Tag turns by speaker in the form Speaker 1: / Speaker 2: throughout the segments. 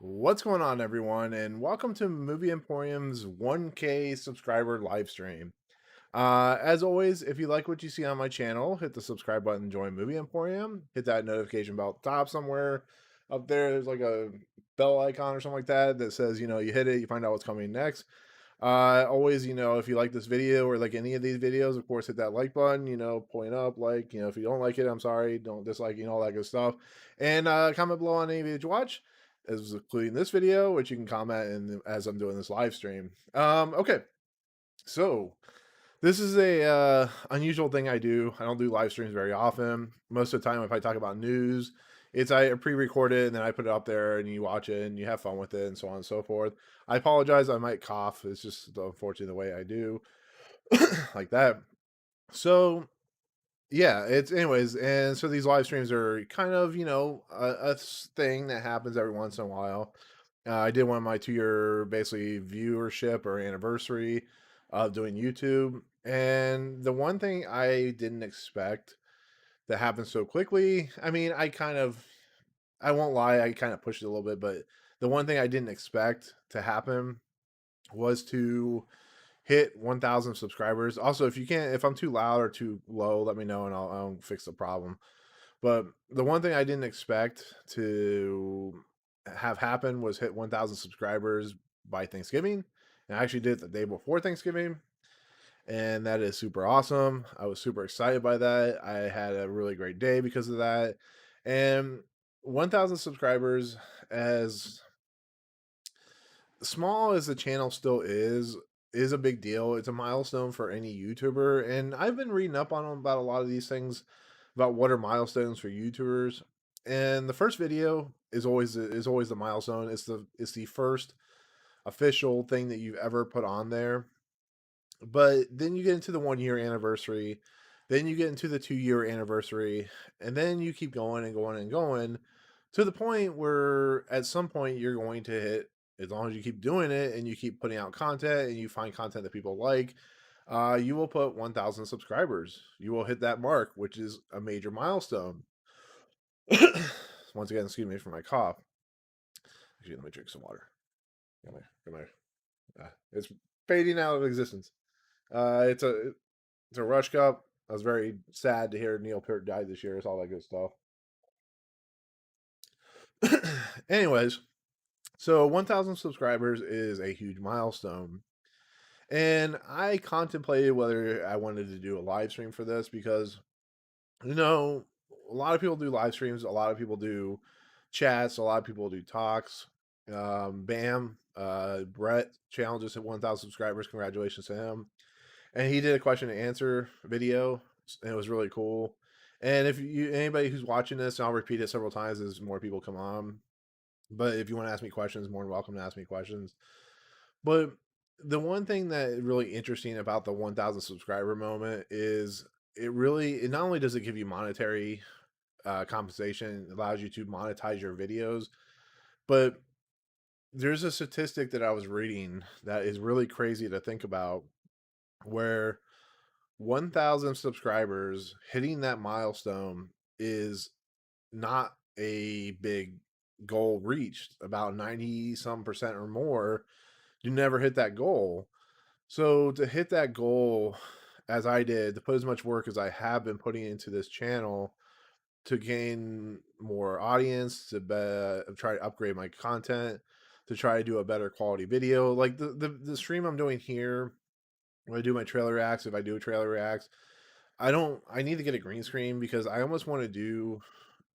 Speaker 1: What's going on, everyone, and welcome to Movie Emporium's 1K subscriber live stream. As always, if you like what you see on my channel, hit the subscribe button, join Movie Emporium, hit that notification bell at the top somewhere up there. There's like a bell icon or something like that that says, you hit it, you find out what's coming next. Always, if you like this video or like any of these videos, of course, hit that like button, point up, if you don't like it, I'm sorry, don't dislike, all that good stuff. And comment below on any video you watch, as including this video, which you can comment in as I'm doing this live stream. Okay, so this is a unusual thing I do. I don't do live streams very often. Most of the time, if I talk about news, it's I pre-record it and then I put it up there and you watch it and you have fun with it and so on and so forth. I apologize. I might cough. It's just unfortunately the way I do like that. So yeah, it's anyways, and so these live streams are kind of thing that happens every once in a while. I did one of my 2-year basically viewership or anniversary of doing YouTube, and the one thing I didn't expect that happened so quickly. I mean, I won't lie, I kind of pushed it a little bit, but the one thing I didn't expect to happen was to hit 1,000 subscribers. Also, if I'm too loud or too low, let me know and I'll fix the problem. But the one thing I didn't expect to have happen was hit 1,000 subscribers by Thanksgiving. And I actually did it the day before Thanksgiving. And that is super awesome. I was super excited by that. I had a really great day because of that. And 1,000 subscribers, as small as the channel still is a big deal. It's a milestone for any YouTuber, and I've been reading up on about a lot of these things about what are milestones for YouTubers. And the first video is always the milestone. It's the first official thing that you've ever put on there. But then you get into the 1 year anniversary, then you get into the 2 year anniversary, and then you keep going and going and going to the point where at some point you're going to hit, as long as you keep doing it and you keep putting out content and you find content that people like, you will put 1,000 subscribers. You will hit that mark, which is a major milestone. Once again, excuse me for my cough. Actually, let me drink some water. It's fading out of existence. It's a rush cup. I was very sad to hear Neil Peart died this year. It's all that good stuff. Anyways, so 1,000 subscribers is a huge milestone. And I contemplated whether I wanted to do a live stream for this because, you know, a lot of people do live streams, a lot of people do chats, a lot of people do talks. Bam, Brett challenges at 1,000 subscribers. Congratulations to him. And he did a question and answer video, and it was really cool. And if you anybody who's watching this, and I'll repeat it several times as more people come on. But if you want to ask me questions, more than welcome to ask me questions. But the one thing that is really interesting about the 1,000 subscriber moment is it not only does it give you monetary compensation, it allows you to monetize your videos, but there's a statistic that I was reading that is really crazy to think about, where 1,000 subscribers hitting that milestone is not a big goal reached. About 90 some percent or more do never hit that goal. So to hit that goal, as I did, to put as much work as I have been putting into this channel to gain more audience, try to upgrade my content, to try to do a better quality video. Like the stream I'm doing here, when I do my trailer reacts, if I do a trailer reacts, I need to get a green screen because I almost want to do,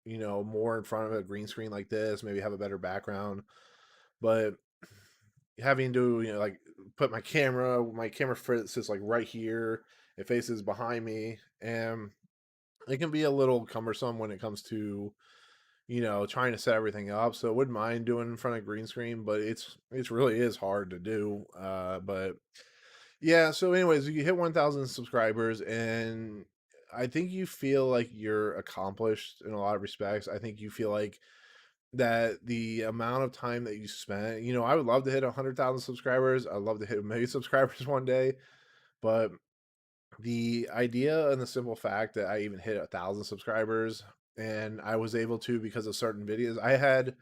Speaker 1: more in front of a green screen like this, maybe have a better background. But having to, like put my camera sits like right here, it faces behind me, and it can be a little cumbersome when it comes to, trying to set everything up. So I wouldn't mind doing in front of green screen, but it's really is hard to do. But yeah, so anyways, you hit 1,000 subscribers, and I think you feel like you're accomplished in a lot of respects. I think you feel like that the amount of time that you spent, I would love to hit 100,000 subscribers. I'd love to hit a million subscribers one day, but the idea and the simple fact that I even hit 1,000 subscribers, and I was able to because of certain videos I had.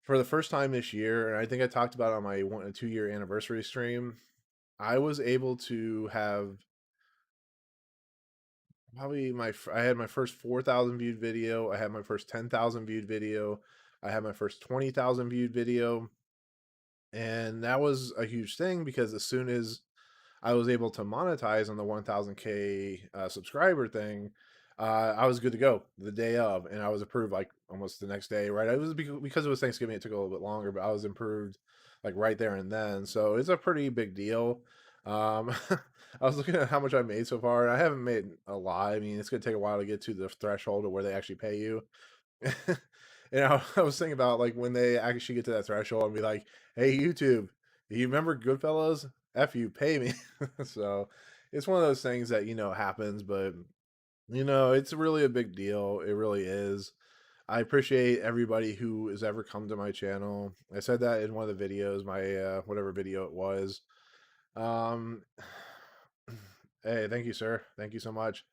Speaker 1: for the first time this year, and I think I talked about it on my 2 year anniversary stream, I was able to have probably I had my first 4,000 viewed video. I had my first 10,000 viewed video. I had my first 20,000 viewed video. And that was a huge thing because as soon as I was able to monetize on the 1000K subscriber thing, I was good to go the day of, and I was approved like almost the next day. Right, it was because it was Thanksgiving. It took a little bit longer, but I was approved like right there and then. So it's a pretty big deal. I was looking at how much I made so far, and I haven't made a lot. I mean, it's gonna take a while to get to the threshold of where they actually pay you. And I was thinking about like when they actually get to that threshold and be like, "Hey, YouTube, do you remember Goodfellas? F you, pay me." So it's one of those things that happens, but it's really a big deal. It really is. I appreciate everybody who has ever come to my channel. I said that in one of the videos, my whatever video it was. Um, hey, thank you, sir. Thank you so much.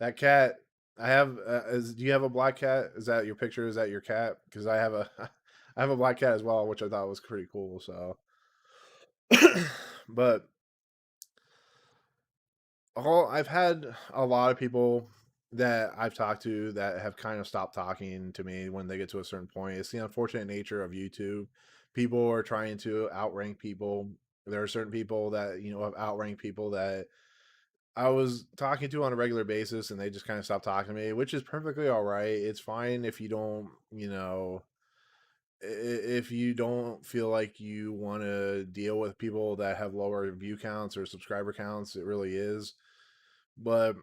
Speaker 1: That cat, I have. Do you have a black cat? Is that your picture? Is that your cat? Because I have a, I have a black cat as well, which I thought was pretty cool. So, but I've had a lot of people that I've talked to that have kind of stopped talking to me when they get to a certain point. It's the unfortunate nature of YouTube. People are trying to outrank people. There are certain people that have outranked people that I was talking to on a regular basis, and they just kind of stopped talking to me, which is perfectly all right. It's fine if you don't, if you don't feel like you want to deal with people that have lower view counts or subscriber counts. It really is. But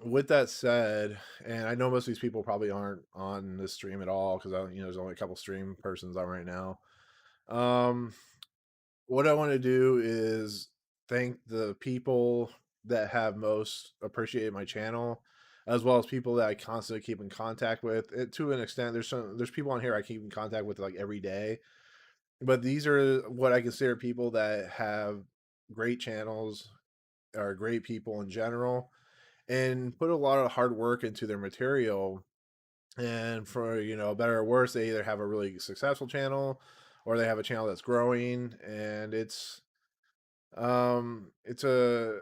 Speaker 1: with that said, and I know most of these people probably aren't on this stream at all because there's only a couple stream persons on right now. Um, what I want to do is thank the people that have most appreciated my channel, as well as people that I constantly keep in contact with. To an extent, there's people on here I keep in contact with like every day, but these are what I consider people that have great channels, are great people in general, and put a lot of hard work into their material. And for better or worse, they either have a really successful channel or they have a channel that's growing, and it's a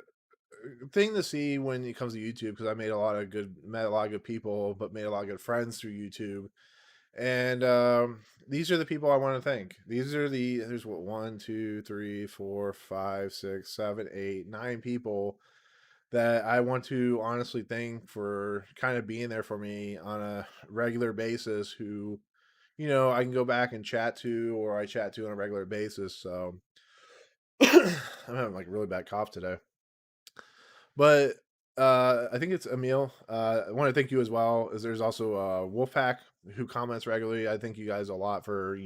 Speaker 1: thing to see when it comes to YouTube because I met a lot of good people, but made a lot of good friends through YouTube. And these are the people I want to thank. There's what, 1, 2, 3, 4, 5, 6, 7, 8, 9 people that I want to honestly thank for kind of being there for me on a regular basis, who I can go back and chat to, or I chat to on a regular basis. So I'm having like a really bad cough today. But I think it's Emil. I want to thank you as well. As there's also Wolfpack who comments regularly. I thank you guys a lot for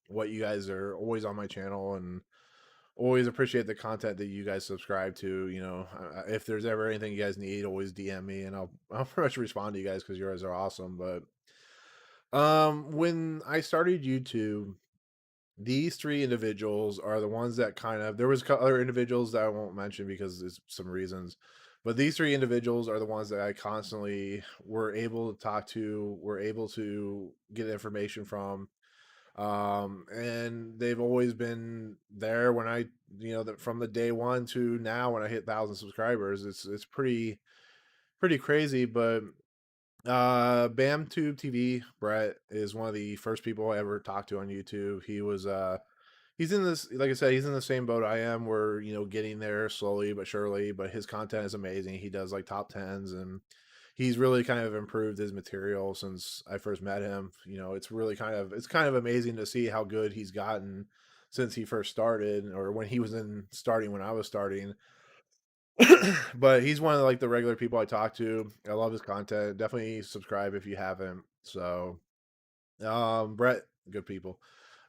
Speaker 1: what you guys are always on my channel, and always appreciate the content that you guys subscribe to. If there's ever anything you guys need, always DM me, and I'll pretty much respond to you guys because you guys are awesome. But when I started YouTube, these three individuals are the ones that kind of, there was other individuals that I won't mention because there's some reasons, but these three individuals are the ones that I constantly were able to talk to, were able to get information from. And they've always been there when I, from the day one to now when I hit 1,000 subscribers. It's pretty crazy. But BamTube TV Brett is one of the first people I ever talked to on YouTube. He's in this, like I said, he's in the same boat I am. We're getting there slowly but surely, but his content is amazing. He does like top tens, and he's really kind of improved his material since I first met him. It's kind of amazing to see how good he's gotten since he first started, or when he was starting when I was starting. But he's one of like the regular people I talk to. I love his content. Definitely subscribe if you haven't. So, Brett, good people.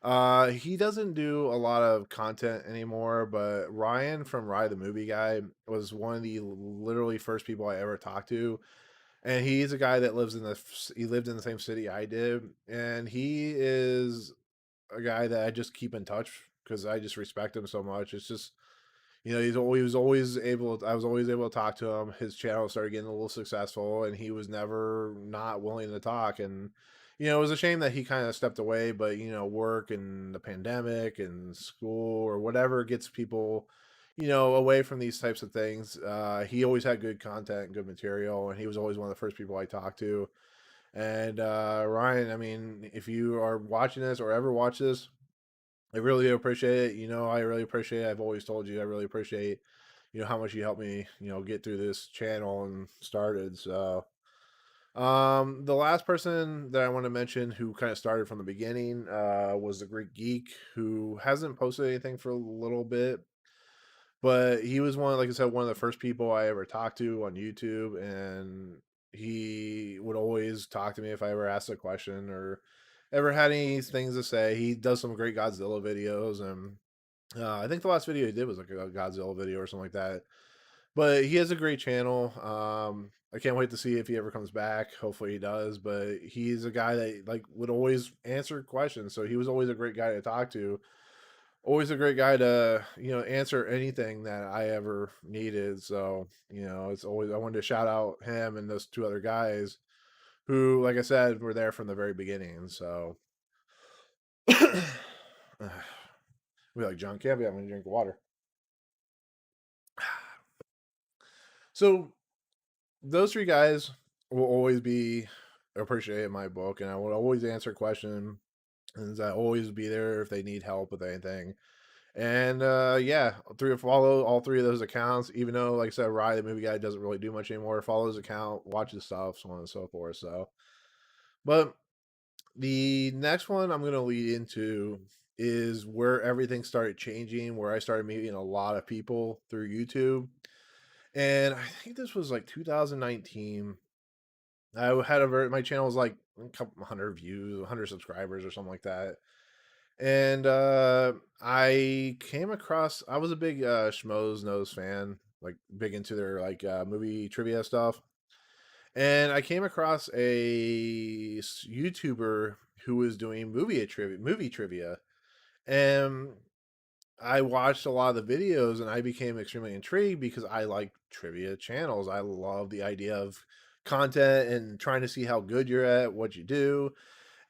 Speaker 1: He doesn't do a lot of content anymore, but Ryan from Rye the Movie Guy was one of the literally first people I ever talked to. And he's a guy that he lived in the same city I did, and he is a guy that I just keep in touch because I just respect him so much. It's just he was always able. I was always able to talk to him. His channel started getting a little successful, and he was never not willing to talk. And it was a shame that he kind of stepped away, but work and the pandemic and school or whatever gets people, away from these types of things. He always had good content and good material, and he was always one of the first people I talked to. And Ryan, I mean, if you are watching this or ever watch this, I really appreciate it. I really appreciate it. I've always told you I really appreciate, how much you helped me, get through this channel and started. So, the last person that I want to mention who kind of started from the beginning was the Greek Geek, who hasn't posted anything for a little bit, but he was like I said, one of the first people I ever talked to on YouTube, and he would always talk to me if I ever asked a question or ever had any things to say. He does some great Godzilla videos, and I think the last video he did was like a Godzilla video or something like that. But he has a great channel. I can't wait to see if he ever comes back. Hopefully he does. But he's a guy that like would always answer questions. So he was always a great guy to talk to. Always a great guy to answer anything that I ever needed. So it's always I wanted to shout out him and those two other guys who, like I said, were there from the very beginning. So we like John Campbell. I'm gonna drink water. So those three guys will always be appreciated in my book, and I will always answer questions. And I always be there if they need help with anything. And yeah, follow all three of those accounts. Even though, like I said, Rye the movie guy doesn't really do much anymore. Follow his account, watch his stuff, so on and so forth. So, but the next one I'm going to lead into is where everything started changing, where I started meeting a lot of people through YouTube. And I think this was like 2019. I had my channel was like a couple hundred views, 100 subscribers or something like that. And I came across I was a big Schmoes Knows fan, like big into their like movie trivia stuff. And I came across a YouTuber who was doing movie trivia. And I watched a lot of the videos and I became extremely intrigued because I like trivia channels. I love the idea of content and trying to see how good you're at what you do.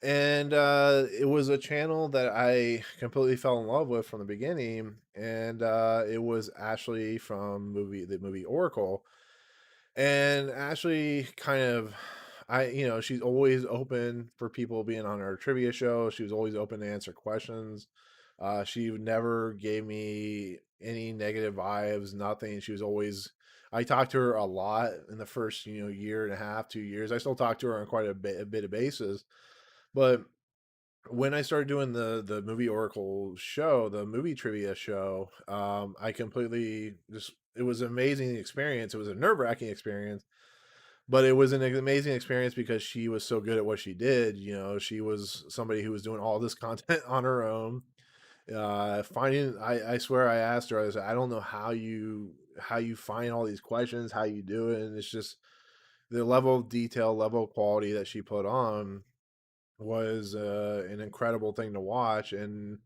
Speaker 1: And it was a channel that I completely fell in love with from the beginning. And it was Ashley from the movie Oracle. And Ashley kind of, she's always open for people being on her trivia show. She was always open to answer questions. She never gave me any negative vibes, nothing. She was always, I talked to her a lot in the first, year and a half, 2 years. I still talk to her on quite a bit of basis. But when I started doing the movie Oracle show, the movie trivia show, I completely just it was an amazing experience. It was a nerve-wracking experience, but it was an amazing experience because she was so good at what she did. She was somebody who was doing all this content on her own. I swear I asked her, I said, I don't know how you find all these questions, how you do it. And it's just the level of detail, level of quality that she put on was an incredible thing to watch. And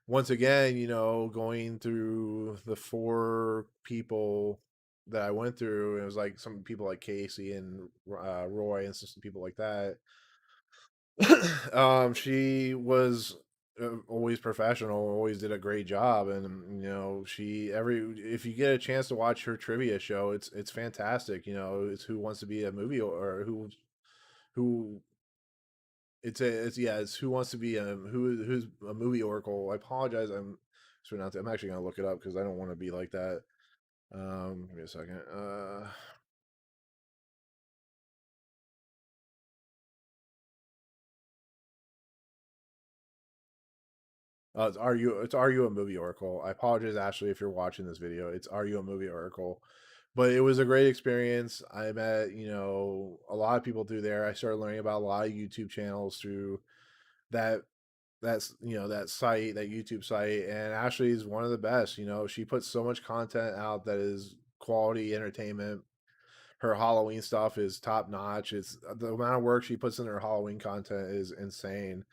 Speaker 1: once again, going through the four people that I went through, it was like some people like Casey and Roy and some people like that. She was always professional, always did a great job, and she every if you get a chance to watch her trivia show, it's fantastic. It's Who Wants to Be a Movie or who it's Who Wants to Be who's a Movie Oracle. I apologize. I'm actually gonna look it up because I don't want to be like that. Give me a second. It's Are You a Movie Oracle. I apologize, Ashley, if you're watching this video. It's Are You a Movie Oracle? But it was a great experience. I met a lot of people through there. I started learning about a lot of YouTube channels through that that site, that YouTube site. And Ashley is one of the best. She puts so much content out that is quality entertainment. Her Halloween stuff is top notch. It's the amount of work she puts in her Halloween content is insane.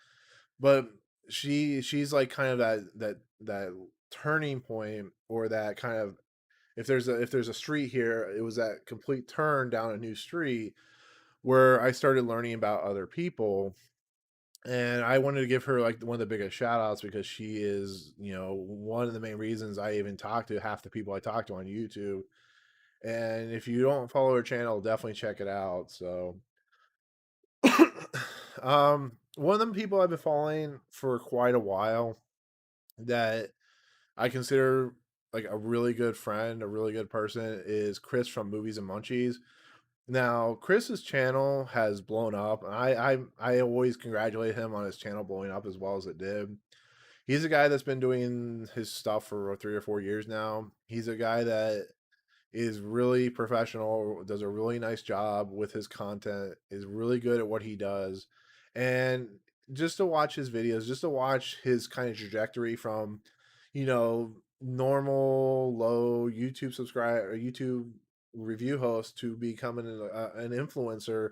Speaker 1: But she's like kind of that turning point, or that kind of, if there's a street here, it was that complete turn down a new street where I started learning about other people. And I wanted to give her like one of the biggest shout outs because she is, one of the main reasons I even talk to half the people I talk to on YouTube. And if you don't follow her channel, definitely check it out. So, one of the people I've been following for quite a while that I consider like a really good friend, a really good person is Chris from Movies and Munchies. Now, Chris's channel has blown up, and I always congratulate him on his channel blowing up as well as it did. He's a guy that's been doing his stuff for 3 or 4 years now. He's a guy that is really professional, does a really nice job with his content, is really good at what he does. And just to watch his videos, just to watch his kind of trajectory from, normal low YouTube subscribe or YouTube review host to becoming an influencer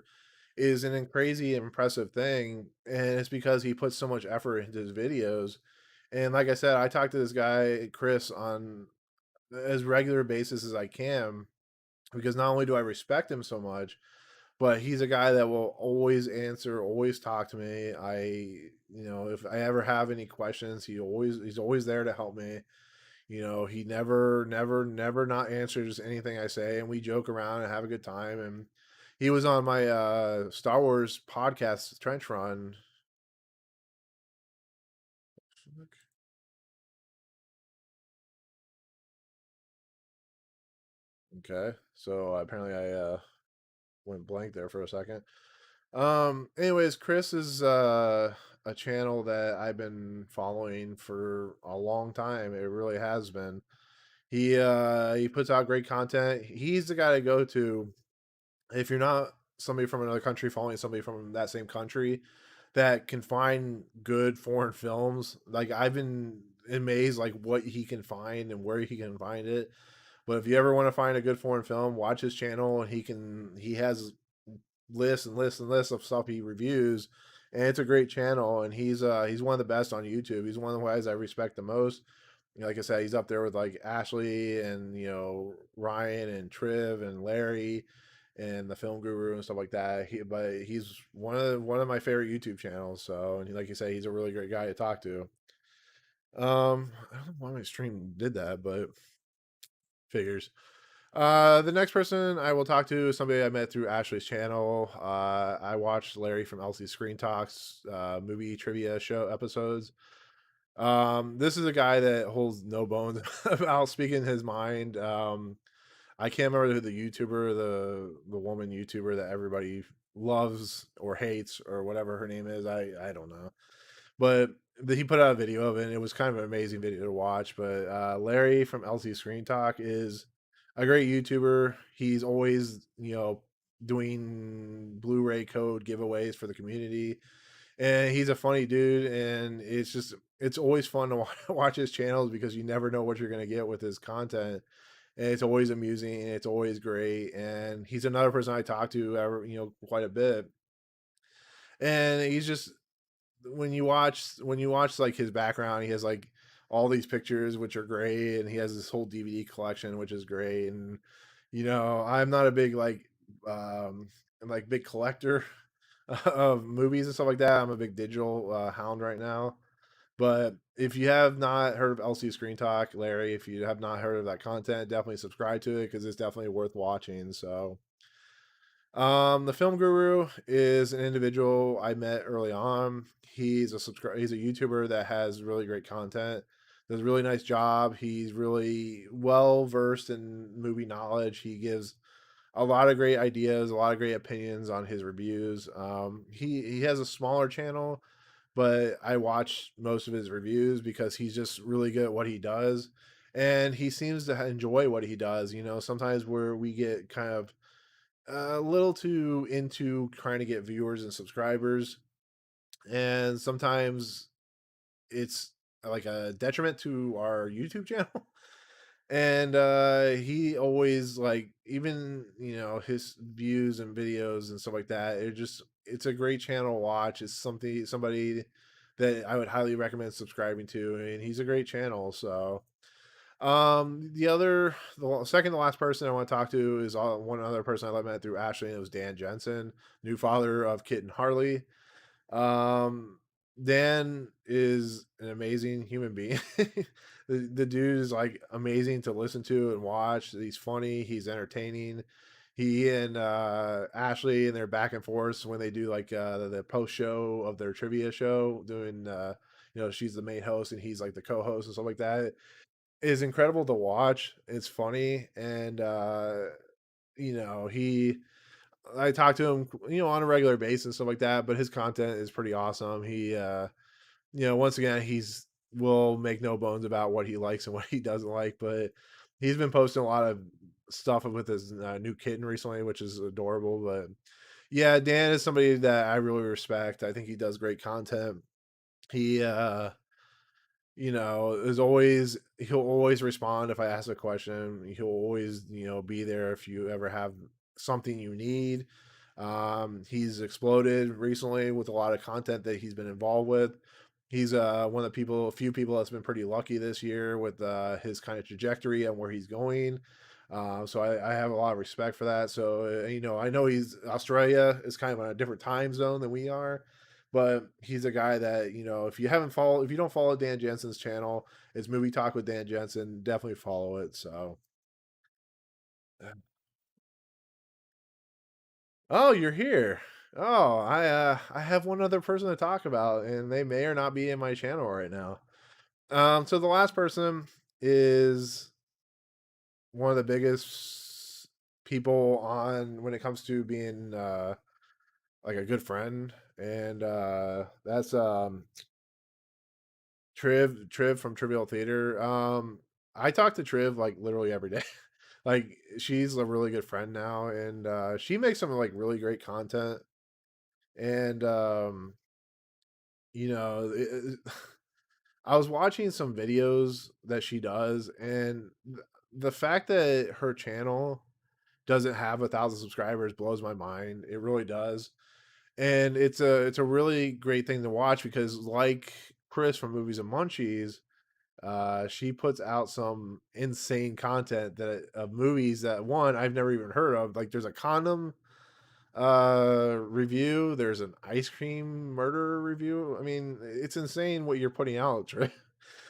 Speaker 1: is an crazy impressive thing. And it's because he puts so much effort into his videos. And like I said, I talk to this guy, Chris, on as regular basis as I can because not only do I respect him so much, but he's a guy that will always answer, always talk to me. If I ever have any questions, he's always there to help me. He never not answers anything I say, and we joke around and have a good time. And he was on my Star Wars podcast, Trench Run. Okay, so apparently I went blank there for a second. Anyways, Chris is a channel that I've been following for a long time. It really has been. He puts out great content. He's the guy to go to if you're not somebody from another country following somebody from that same country that can find good foreign films. Like I've been amazed like what he can find and where he can find it. But if you ever want to find a good foreign film, watch his channel and he has lists and lists and lists of stuff he reviews, and it's a great channel. And he's one of the best on YouTube. He's one of the guys I respect the most. Like I said, he's up there with like Ashley and Ryan and Triv and Larry and the Film Guru and stuff like that. But he's one of my favorite YouTube channels. So, and like you say, he's a really great guy to talk to. I don't know why my stream did that, but figures. The next person I will talk to is somebody I met through Ashley's channel. I watched Larry from LC Screen Talks movie trivia show episodes. This is a guy that holds no bones about speaking his mind. I can't remember who the YouTuber, the woman YouTuber that everybody loves or hates or whatever her name is. I don't know, but he put out a video of it, and it was kind of an amazing video to watch. But Larry from LC Screen Talk is a great YouTuber. He's always doing Blu-ray code giveaways for the community, and he's a funny dude. And it's always fun to watch his channels because you never know what you're gonna get with his content. And it's always amusing and it's always great. And he's another person I talk to quite a bit. And he's just when you watch like his background, he has like all these pictures which are great, and he has this whole DVD collection which is great. And I'm not a big um big collector of movies and stuff like that. I'm a big digital hound right now. But if you have not heard of LC Screen Talk, Larry, if you have not heard of that content, definitely subscribe to it because it's definitely worth watching. So the Film Guru is an individual I met early on. He's a YouTuber that has really great content. Does a really nice job. He's really well versed in movie knowledge. He gives a lot of great ideas, a lot of great opinions on his reviews. He has a smaller channel, but I watch most of his reviews because he's just really good at what he does, and he seems to enjoy what he does. Sometimes where we get kind of a little too into trying to get viewers and subscribers, and sometimes it's like a detriment to our YouTube channel. And he always like even his views and videos and stuff like that. It's a great channel to watch. It's somebody that I would highly recommend subscribing to, and he's a great channel. So the second to last person I want to talk to is one other person I met through Ashley, and it was Dan Jensen, new father of Kit and Harley. Um, Dan is an amazing human being. The dude is like amazing to listen to and watch. He's funny. He's entertaining. He and Ashley and their back and forth when they do like the post show of their trivia show, doing she's the main host and he's like the co-host and stuff like that. Is incredible to watch. It's funny and he I talk to him, on a regular basis and stuff like that, but his content is pretty awesome. He, once again, he's will make no bones about what he likes and what he doesn't like, but he's been posting a lot of stuff with his new kitten recently, which is adorable. But yeah, Dan is somebody that I really respect. I think he does great content. He, is always he'll always respond if I ask a question. He'll always, be there if you ever have something you need. He's exploded recently with a lot of content that he's been involved with. He's one of the few people that's been pretty lucky this year with his kind of trajectory and where he's going. So I have a lot of respect for that. So I know he's Australia is kind of on a different time zone than we are, but he's a guy that if you don't follow Dan Jensen's channel, it's Movie Talk with Dan Jensen. Definitely follow it. So, oh, you're here. Oh, I have one other person to talk about, and they may or not be in my channel right now. So the last person is one of the biggest people on when it comes to being like a good friend, and that's Triv from Trivial Theater. I talk to Triv like literally every day. Like she's a really good friend now, and she makes some like really great content. And you know, I was watching some videos that she does, and the fact that her channel doesn't have 1,000 subscribers blows my mind. It really does, and it's a really great thing to watch because like Chris from Movies and Munchies, she puts out some insane content that of movies that one I've never even heard of. Like there's a condom review, there's an ice cream murder review. I mean, it's insane what you're putting out, Trey.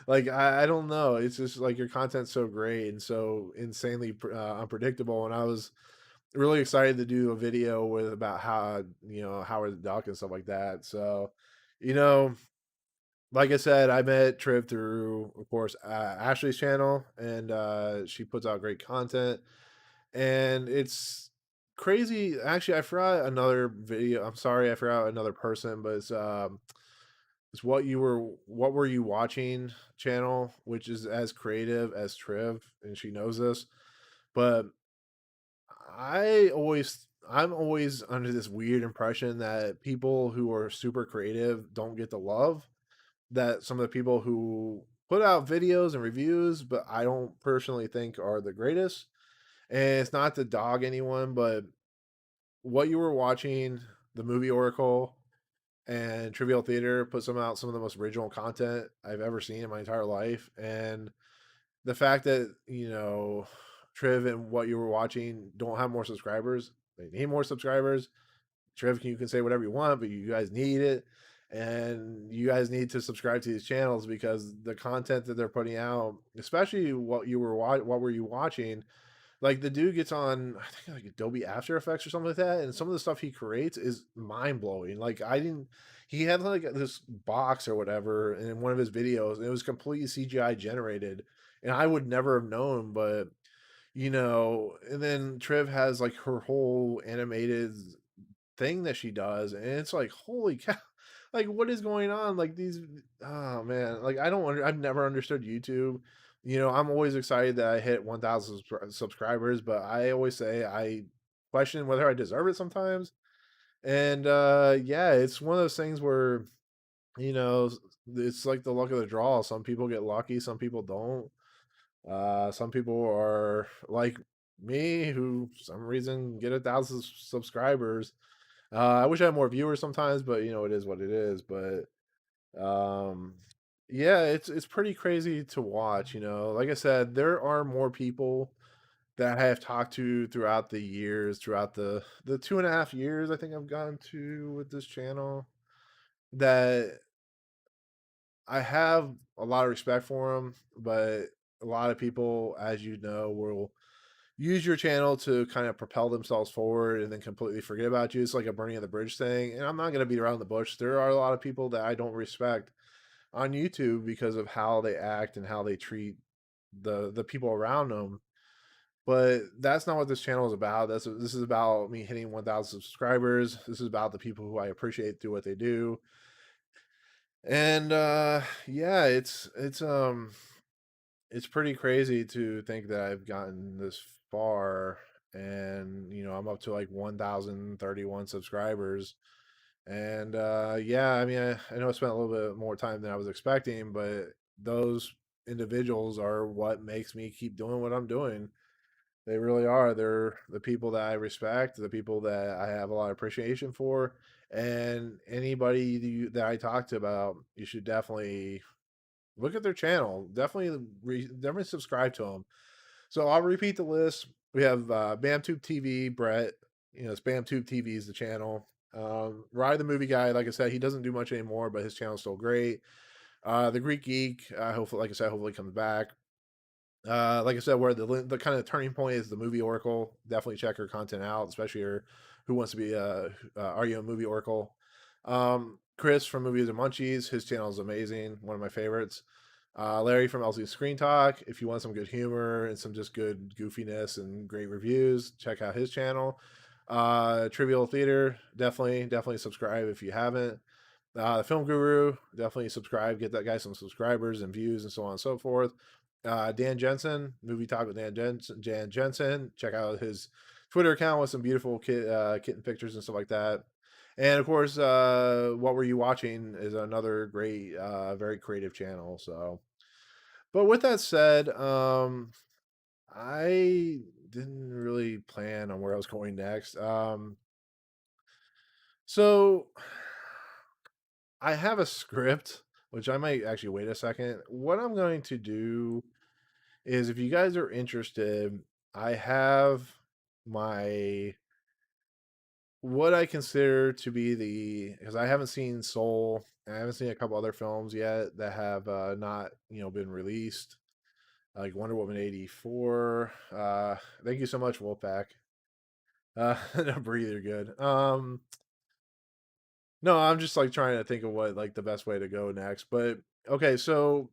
Speaker 1: Like I don't know. It's just like your content's so great and so insanely unpredictable. And I was really excited to do a video with about how Howard the Duck and stuff like that. So, you know, like I said, I met Triv through, of course, Ashley's channel, and she puts out great content. And it's crazy. Actually, I forgot another video. I'm sorry, I forgot another person, but it's what were you watching channel, which is as creative as Triv, and she knows this. But I'm always under this weird impression that people who are super creative don't get the love that some of the people who put out videos and reviews, but I don't personally think are the greatest. And it's not to dog anyone, but what you were watching, the movie Oracle and Trivial Theater put some of the most original content I've ever seen in my entire life. And the fact that, Triv and what you were watching don't have more subscribers, they need more subscribers. Trev, you can say whatever you want, but you guys need it, and you guys need to subscribe to these channels because the content that they're putting out, especially what were you watching? Like the dude gets on, I think like Adobe After Effects or something like that, and some of the stuff he creates is mind blowing. Like I didn't, he had like this box or whatever in one of his videos, and it was completely CGI generated, and I would never have known, but and then Trev has like her whole animated thing that she does, and it's like, holy cow, like what is going on? Like these, oh man, like I've never understood YouTube. I'm always excited that I hit 1,000 subscribers, but I always say I question whether I deserve it sometimes. And yeah, it's one of those things where you know it's like the luck of the draw. Some people get lucky, some people don't. Some people are like me who for some reason get 1,000 subscribers. I wish I had more viewers sometimes, but it is what it is. But um, yeah, it's pretty crazy to watch. Like I said, there are more people that I have talked to throughout the years, throughout the 2.5 years I think I've gone to with this channel. that I have a lot of respect for him, but a lot of people, as you know, will use your channel to kind of propel themselves forward and then completely forget about you. It's like a burning of the bridge thing. And I'm not going to beat around the bush. There are a lot of people that I don't respect on YouTube because of how they act and how they treat the people around them. But that's not what this channel is about. This is about me hitting 1,000 subscribers. This is about the people who I appreciate through what they do. And yeah, it's pretty crazy to think that I've gotten this far, and I'm up to like 1,031 subscribers. And yeah, I mean, I know I spent a little bit more time than I was expecting, but those individuals are what makes me keep doing what I'm doing. They really are. They're the people that I respect, the people that I have a lot of appreciation for, and anybody that I talk to about, you should definitely look at their channel. Definitely subscribe to them. So I'll repeat the list. We have BamTube TV, Brett. It's BamTube TV is the channel. Rye the movie guy, like I said, he doesn't do much anymore, but his channel's still great. The Greek Geek, hopefully, like I said, hopefully comes back. Like I said, where the kind of turning point is the movie Oracle. Definitely check her content out, especially her who wants to be are you a movie Oracle? Chris from Movies and Munchies, his channel is amazing, one of my favorites. Larry from LC Screen Talk. If you want some good humor and some just good goofiness and great reviews, check out his channel. Trivial Theater, definitely subscribe if you haven't. The Film Guru, definitely subscribe. Get that guy some subscribers and views and so on and so forth. Dan Jensen, Movie Talk with Dan Jensen. Check out his Twitter account with some beautiful kitten pictures and stuff like that. And of course, What Were You Watching is another great, very creative channel. So, but with that said, I didn't really plan on where I was going next. So I have a script, which I might actually wait a second. What I'm going to do is, if you guys are interested, I have my what I consider to be because I haven't seen Soul, and I haven't seen a couple other films yet that have not been released, like Wonder Woman 84. Thank you so much, Wolfpack. No, breather good. No, I'm just like trying to think of what like the best way to go next. But okay, so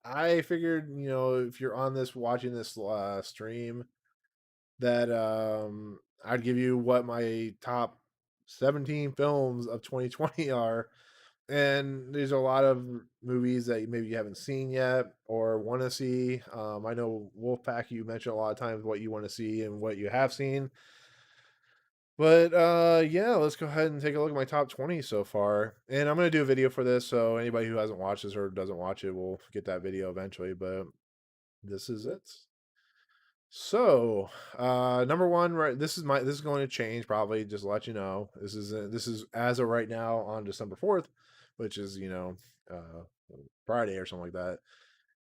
Speaker 1: I figured, if you're on this watching this stream, that I'd give you what my top 17 films of 2020 are. And there's a lot of movies that maybe you haven't seen yet or want to see. I know Wolfpack, you mentioned a lot of times what you want to see and what you have seen. But yeah, let's go ahead and take a look at my top 20 so far. And I'm gonna do a video for this, so anybody who hasn't watched this or doesn't watch it will get that video eventually, but this is it. So, number one, right? This is going to change probably. Just to let you know, this is as of right now on December 4th, which is uh, Friday or something like that.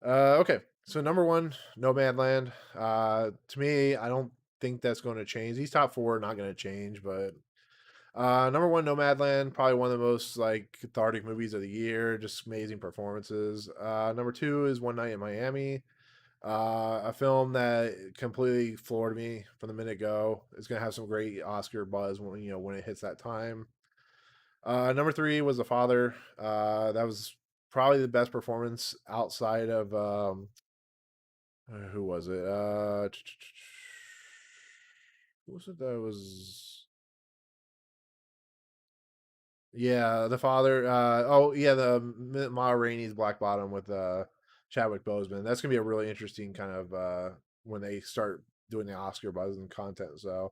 Speaker 1: Okay, so number one, Nomadland. To me, I don't think that's going to change. These top four are not going to change, but number one, Nomadland, probably one of the most like cathartic movies of the year. Just amazing performances. Number two is One Night in Miami. A film that completely floored me from the minute go. It's gonna have some great Oscar buzz when it hits that time. Number three was The Father. That was probably the best performance outside of who was it? Who was it that was? Yeah, The Father. Oh yeah, the Ma Rainey's Black Bottom with Chadwick Boseman. That's gonna be a really interesting kind of when they start doing the Oscar buzz and content. So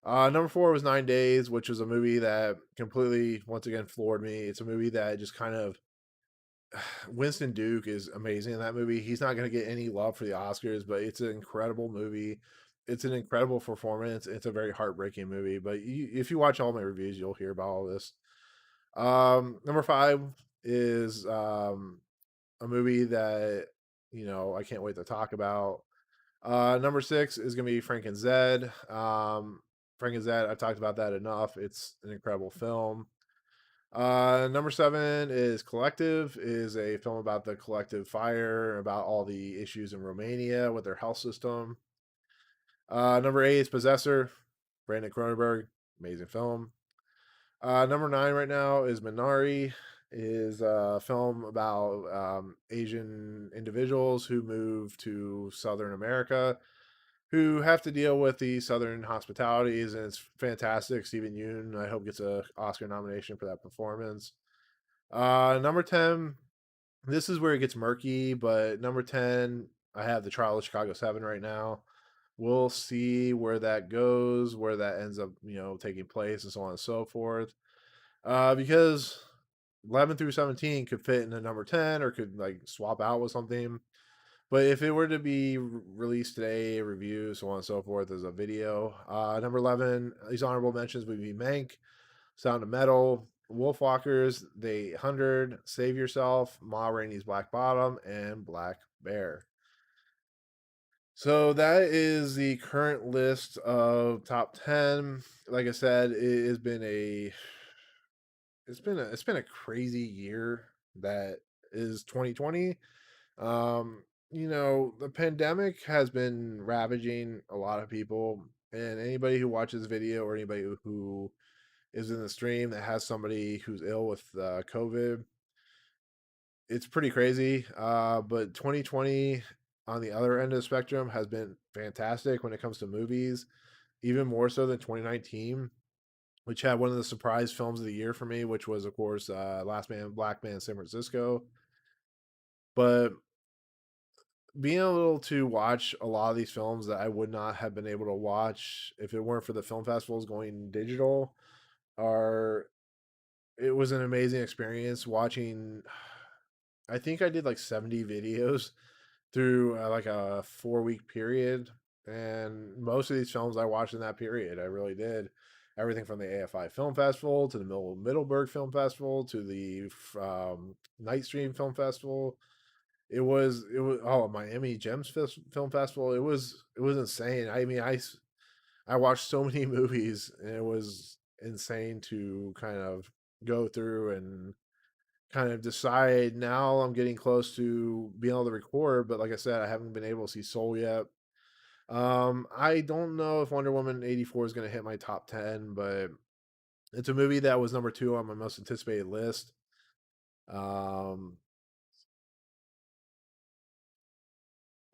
Speaker 1: number four was 9 Days, which was a movie that completely once again floored me. It's a movie that just kind of Winston Duke is amazing in that movie. He's not going to get any love for the Oscars, but it's an incredible movie. It's an incredible performance. It's a very heartbreaking movie, but if you watch all my reviews, you'll hear about all this. Number five is a movie that I can't wait to talk about. Number six is gonna be Frankenzed. Frankenzed, I've talked about that enough. It's an incredible film. Number 7 is Collective, is a film about the collective fire, about all the issues in Romania with their health system. Number 8 is Possessor, Brandon Cronenberg, amazing film. Number 9 right now is Minari, is a film about Asian individuals who move to Southern America, who have to deal with the Southern hospitalities, and it's fantastic. Stephen Yeun, I hope, gets a Oscar nomination for that performance. Number 10, this is where it gets murky, but number 10, I have The Trial of Chicago 7 right now. We'll see where that goes, where that ends up, taking place, and so on and so forth. Because 11 through 17 could fit in a number 10 or could like swap out with something. But if it were to be released today, review, so on and so forth, as a video, number 11, these honorable mentions would be Mank, Sound of Metal, Wolfwalkers, The 100, Save Yourself, Ma Rainey's Black Bottom, and Black Bear. So that is the current list of top 10. Like I said, it has been a crazy year that is 2020. The pandemic has been ravaging a lot of people, and anybody who watches video or anybody who is in the stream that has somebody who's ill with COVID, it's pretty crazy. But 2020 on the other end of the spectrum has been fantastic when it comes to movies, even more so than 2019, which had one of the surprise films of the year for me, which was, of course, Last Man, Black Man, San Francisco. But being able to watch a lot of these films that I would not have been able to watch if it weren't for the film festivals going digital, are it was an amazing experience watching. I think I did like 70 videos through like a 4-week period, and most of these films I watched in that period. I really did. Everything from the AFI Film Festival to the Middleburg Film Festival to the Nightstream Film Festival. It was Miami Gems Film Festival. It was insane. I mean, I watched so many movies, and it was insane to kind of go through and kind of decide. Now I'm getting close to being able to record, but like I said, I haven't been able to see Soul yet. I don't know if Wonder Woman 84 is going to hit my top 10, but it's a movie that was number 2 on my most anticipated list. Um,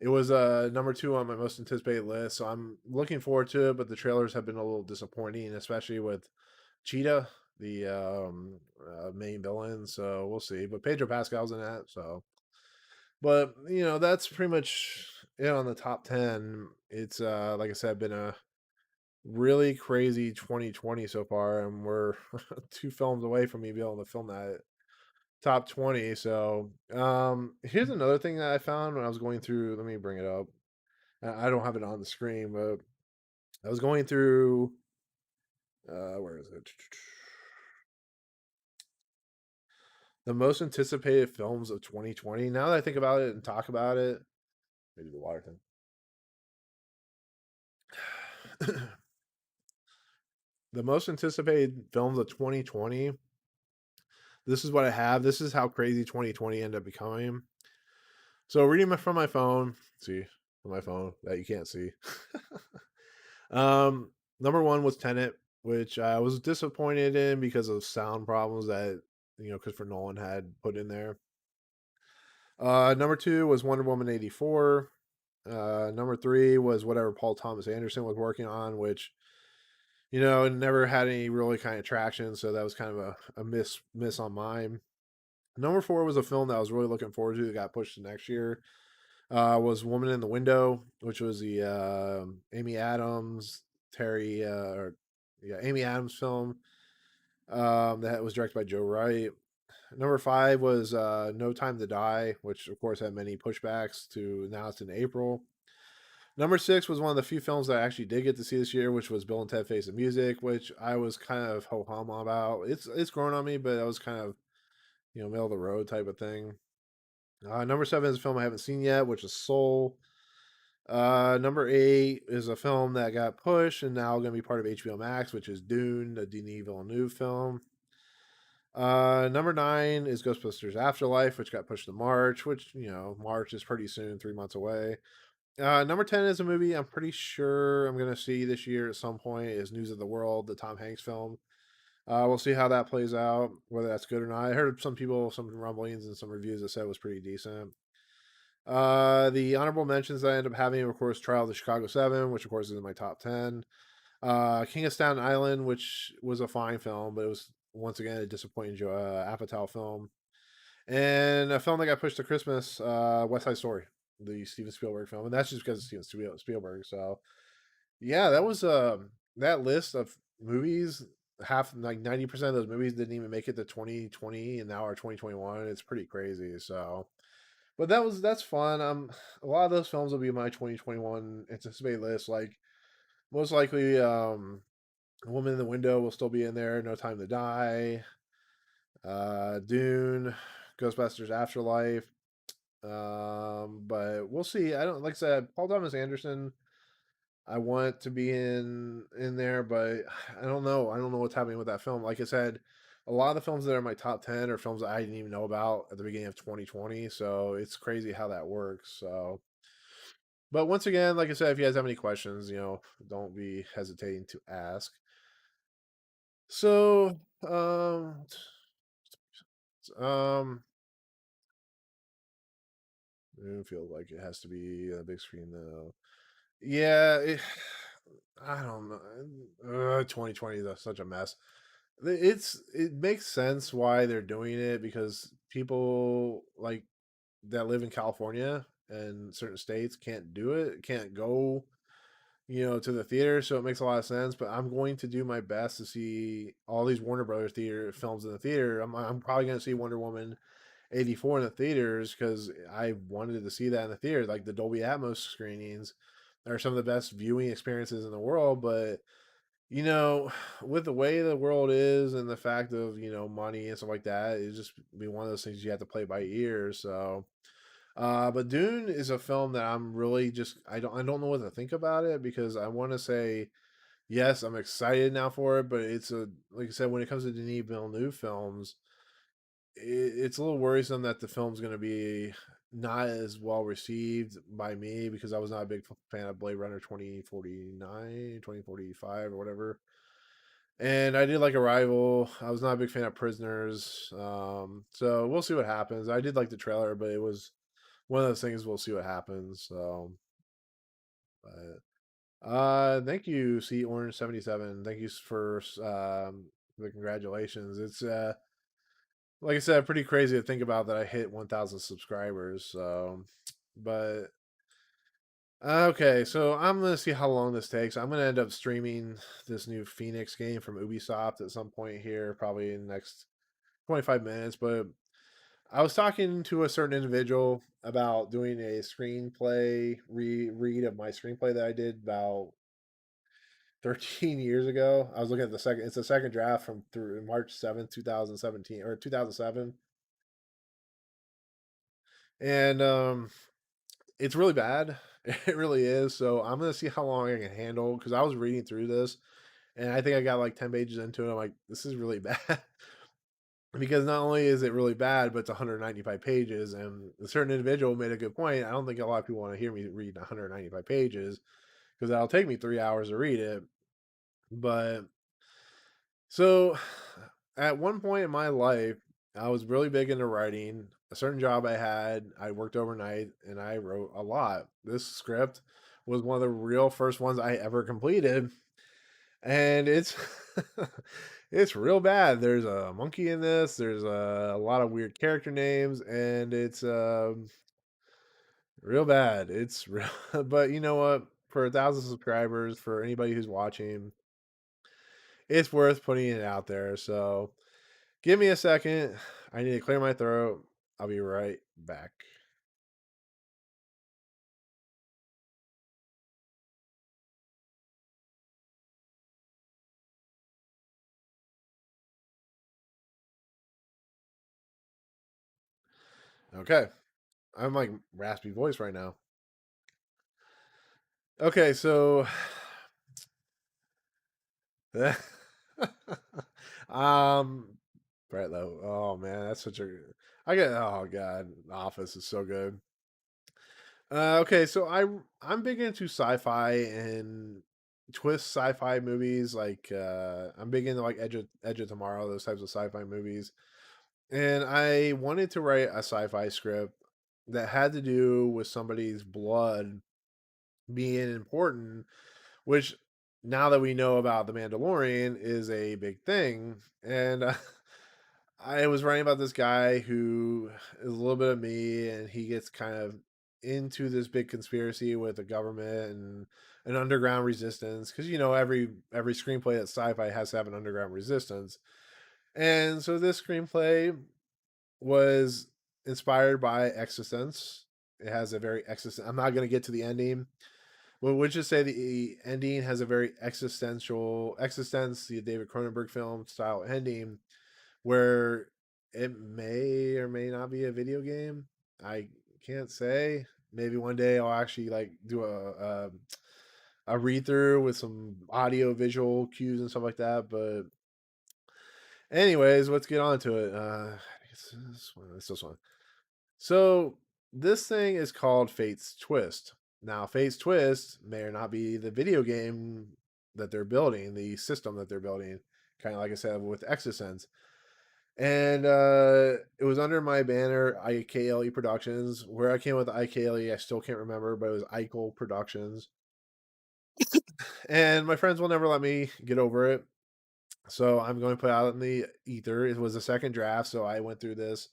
Speaker 1: it was number 2 on my most anticipated list, so I'm looking forward to it. But the trailers have been a little disappointing, especially with Cheetah, the main villain. So we'll see. But Pedro Pascal's in that, so. But that's pretty much it on the top 10. It's like I said, been a really crazy 2020 so far, and we're 2 films away from me being able to film that top 20. So here's another thing that I found when I was going through. Let me bring it up. I don't have it on the screen, but I was going through. Where is it? The most anticipated films of 2020. Now that I think about it and talk about it, maybe the water thing. The most anticipated films of 2020. This is what I have. This is how crazy 2020 ended up becoming. So reading from my phone, see, from my phone that you can't see. Number 1 was Tenet, which I was disappointed in because of sound problems that Christopher Nolan had put in there. Number 2 was Wonder Woman 84. Number 3 was whatever Paul Thomas Anderson was working on, which it never had any really kind of traction, so that was kind of a miss on mine. Number 4 was a film that I was really looking forward to that got pushed to next year. Was Woman in the Window, which was the Amy Adams, Amy Adams film that was directed by Joe Wright. Number 5 was No Time to Die, which of course had many pushbacks to now it's in April. Number 6 was one of the few films that I actually did get to see this year, which was Bill and Ted Face the Music, which I was kind of ho hum about. It's grown on me, but I was kind of middle of the road type of thing. Number 7 is a film I haven't seen yet, which is Soul. Number 8 is a film that got pushed and now going to be part of HBO Max, which is Dune, the Denis Villeneuve film. Number 9 is Ghostbusters Afterlife, which got pushed to March, which, March is pretty soon, 3 months away. Number 10 is a movie I'm pretty sure I'm going to see this year at some point, is News of the World, the Tom Hanks film. We'll see how that plays out, whether that's good or not. I heard some people, some rumblings and some reviews that said it was pretty decent. The honorable mentions that I end up having, of course, Trial of the Chicago 7, which of course is in my top 10. King of Staten Island, which was a fine film, but it was once again a disappointing Apatow film. And a film that got pushed to Christmas, West Side Story, the Steven Spielberg film, and that's just because of Steven Spielberg. So yeah, that was that list of movies. Half, like 90% of those movies didn't even make it to 2020, and now are 2021. It's pretty crazy. So, but that's fun. A lot of those films will be my 2021 anticipated list. Like most likely, Woman in the Window will still be in there. No Time to Die, Dune, Ghostbusters Afterlife. But we'll see. I don't, like I said, Paul Thomas Anderson. I want to be in there, but I don't know. I don't know what's happening with that film. Like I said, a lot of the films that are in my top 10 are films that I didn't even know about at the beginning of 2020. So it's crazy how that works. So, but once again, like I said, if you guys have any questions, don't be hesitating to ask. So, um, it feels like it has to be a big screen though. Yeah, I don't know. 2020 is such a mess. It makes sense why they're doing it, because people like that live in California and certain states can't do it, can't go, to the theater, so it makes a lot of sense. But I'm going to do my best to see all these Warner Brothers theater films in the theater. I'm probably going to see Wonder Woman 84 in the theaters because I wanted to see that in the theater. Like the Dolby Atmos screenings are some of the best viewing experiences in the world, but you know, with the way the world is and the fact of, money and stuff like that, it's just be one of those things you have to play by ear. So, but Dune is a film that I'm really just I don't know what to think about it, because I want to say yes, I'm excited now for it, but it's a like I said, when it comes to Denis Villeneuve films, it's a little worrisome that the film's going to be not as well received by me, because I was not a big fan of Blade Runner 2049, 2045, or whatever. And I did like Arrival. I was not a big fan of Prisoners. So we'll see what happens. I did like the trailer, but it was one of those things. We'll see what happens. So, thank you, C Orange 77. Thank you for the congratulations. It's like I said, pretty crazy to think about that I hit 1,000 subscribers. So, but okay, so I'm gonna see how long this takes. I'm gonna end up streaming this new Phoenix game from Ubisoft at some point here, probably in the next 25 minutes. But I was talking to a certain individual about doing a screenplay read of my screenplay that I did about 13 years ago. I was looking at the second. It's the second draft from through March 7th, 2017 or 2007, and it's really bad. It really is. So I'm gonna see how long I can handle, because I was reading through this and I think I got like 10 pages into it. I'm like, this is really bad. Because not only is it really bad, but it's 195 pages. And a certain individual made a good point. I don't think a lot of people want to hear me read 195 pages, because that'll take me 3 hours to read it. But so at one point in my life, I was really big into writing. A certain job I had, I worked overnight and I wrote a lot. This script was one of the real first ones I ever completed, and it's it's real bad. There's a monkey in this. There's a lot of weird character names, and it's real bad. It's real, but you know what? For 1,000 subscribers, for anybody who's watching, it's worth putting it out there. So give me a second. I need to clear my throat. I'll be right back. Okay, I'm like raspy voice right now. Okay, so um Right though. Oh man, that's such a. I get. Oh god, The Office is so good. Okay, so I'm big into sci-fi and twist sci-fi movies. Like I'm big into like Edge of Tomorrow, those types of sci-fi movies. And I wanted to write a sci-fi script that had to do with somebody's blood being important, which now that we know about the Mandalorian is a big thing. And I was writing about this guy who is a little bit of me, and he gets kind of into this big conspiracy with the government and an underground resistance. Because every screenplay that's sci-fi has to have an underground resistance, and so this screenplay was inspired by Existence. It has a very existent. I'm not going to get to the ending. Well, would just say the ending has a very existential, existence, the David Cronenberg film style ending, where it may or may not be a video game. I can't say. Maybe one day I'll actually like do a read through with some audio visual cues and stuff like that. But anyways, let's get on to it. It's this one. It's this one. So this thing is called Fate's Twist. Now, Fate's Twist may or not be the video game that they're building, the system that they're building. Kind of like I said with Exosense. And it was under my banner IKLE Productions. Where I came with IKLE, I still can't remember, but it was Eichel Productions. And my friends will never let me get over it. So I'm going to put out in the ether. It was a second draft, so I went through this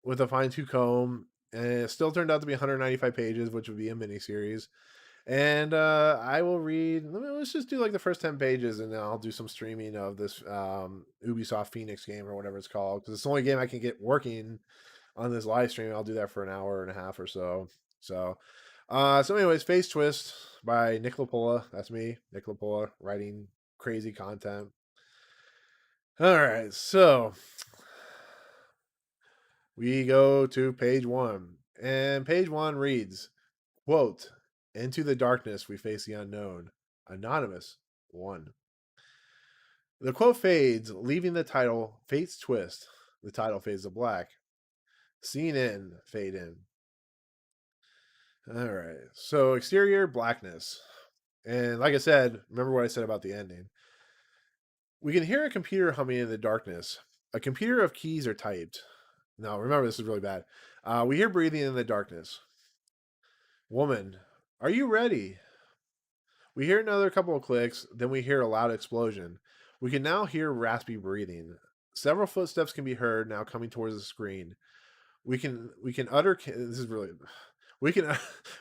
Speaker 1: with a fine tooth comb, and it still turned out to be 195 pages, which would be a mini series. And I will read. Let's just do like the first 10 pages, and then I'll do some streaming of this Ubisoft Phoenix game or whatever it's called, because it's the only game I can get working on this live stream. I'll do that for an hour and a half or so. So anyways, Face Twist by Nick Lapola. That's me, Nick Lapola, writing crazy content. All right, so we go to page 1, and page 1 reads, quote, "Into the darkness we face the unknown. Anonymous 1." The quote fades, leaving the title Fate's Twist. The title fades to black. Scene in, fade in. All right. So exterior blackness. And like I said, remember what I said about the ending. We can hear a computer humming in the darkness. A computer of keys are typed. Now, remember, this is really bad. We hear breathing in the darkness. Woman, are you ready? We hear another couple of clicks, then we hear a loud explosion. We can now hear raspy breathing. Several footsteps can be heard now coming towards the screen. We can utter this is really we can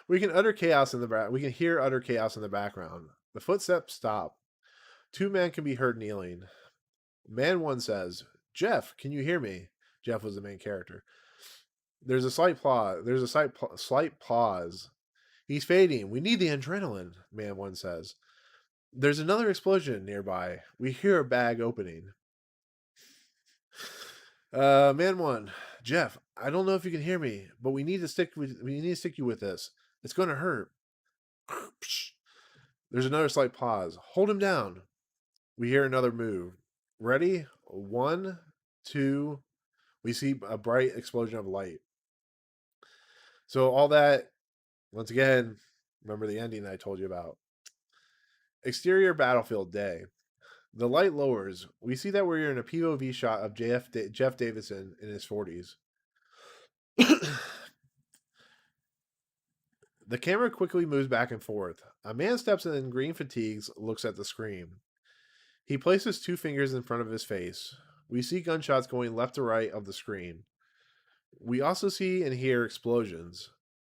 Speaker 1: we can utter chaos in the back. We can hear utter chaos in the background. The footsteps stop. Two men can be heard kneeling. Man one says, "Jeff, can you hear me?" Jeff was the main character. There's a slight pause. There's a slight pause. He's fading. We need the adrenaline, man one says. There's another explosion nearby. We hear a bag opening. Man one, Jeff, I don't know if you can hear me, but we need to stick you with this. It's gonna hurt. There's another slight pause. Hold him down. We hear another move. Ready? 1, 2. We see a bright explosion of light. So all that, once again, remember the ending I told you about. Exterior battlefield day. The light lowers. We see that we're in a POV shot of Jeff Davidson in his 40s. The camera quickly moves back and forth. A man steps in green fatigues, looks at the screen. He places 2 fingers in front of his face. We see gunshots going left to right of the screen. We also see and hear explosions.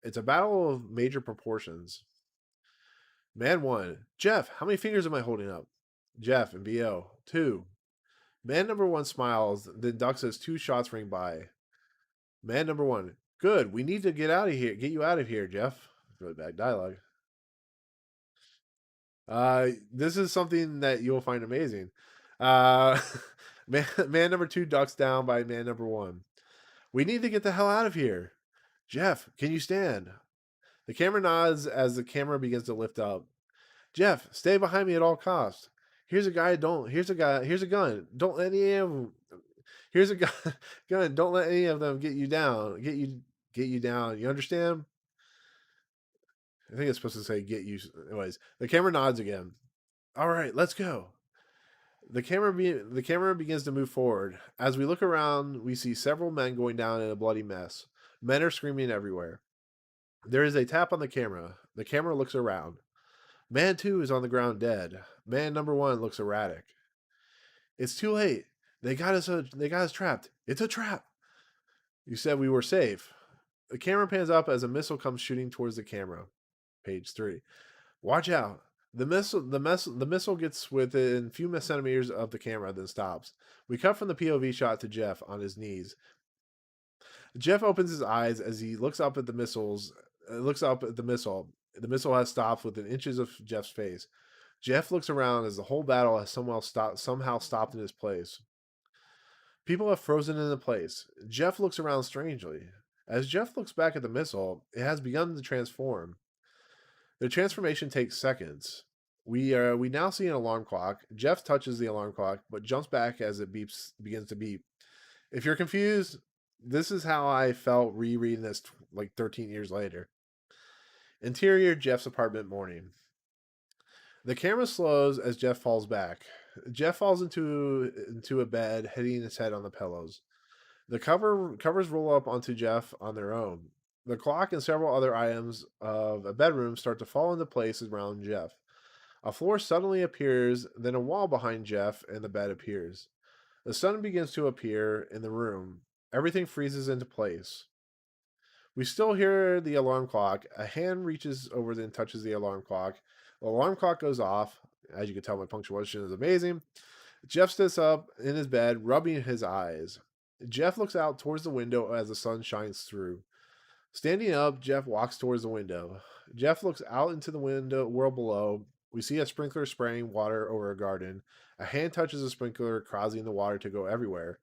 Speaker 1: It's a battle of major proportions. Man 1, Jeff, how many fingers am I holding up? Jeff and BO, 2. Man number 1 smiles, then ducks as 2 shots ring by. Man number 1, good, we need to get you out of here, Jeff. Really bad dialogue. This is something that you'll find amazing. Man number 2 ducks down by man number 1. We need to get the hell out of here. Jeff, can you stand? The camera nods as the camera begins to lift up. Jeff, stay behind me at all costs. Here's a gun. Don't let any of Here's a gun. Gun. Don't let any of them get you down. Get you down. You understand? I think it's supposed to say get you. Anyways, the camera nods again. All right, let's go. The camera begins to move forward. As we look around, we see several men going down in a bloody mess. Men are screaming everywhere. There is a tap on the camera. The camera looks around. Man 2 is on the ground dead. Man number 1 looks erratic. It's too late. They got us trapped. It's a trap. You said we were safe. The camera pans up as a missile comes shooting towards the camera. Page 3. Watch out. The missile gets within a few centimeters of the camera, then stops. We cut from the POV shot to Jeff on his knees. Jeff opens his eyes as he looks up at the missiles. Looks up at the missile. The missile has stopped within inches of Jeff's face. Jeff looks around as the whole battle has somehow stopped in its place. People have frozen into place. Jeff looks around strangely. As Jeff looks back at the missile, it has begun to transform. The transformation takes seconds. We now see an alarm clock. Jeff touches the alarm clock, but jumps back as it begins to beep. If you're confused, this is how I felt rereading this like 13 years later. Interior Jeff's apartment morning. The camera slows as Jeff falls back. Jeff falls into a bed, hitting his head on the pillows. The covers roll up onto Jeff on their own. The clock and several other items of a bedroom start to fall into place around Jeff. A floor suddenly appears, then a wall behind Jeff and the bed appears. The sun begins to appear in the room. Everything freezes into place. We still hear the alarm clock. A hand reaches over and touches the alarm clock. The alarm clock goes off. As you can tell, my punctuation is amazing. Jeff sits up in his bed, rubbing his eyes. Jeff looks out towards the window as the sun shines through. Standing up, Jeff walks towards the window. Jeff looks out into the window world below. We see a sprinkler spraying water over a garden. A hand touches the sprinkler, causing the water to go everywhere.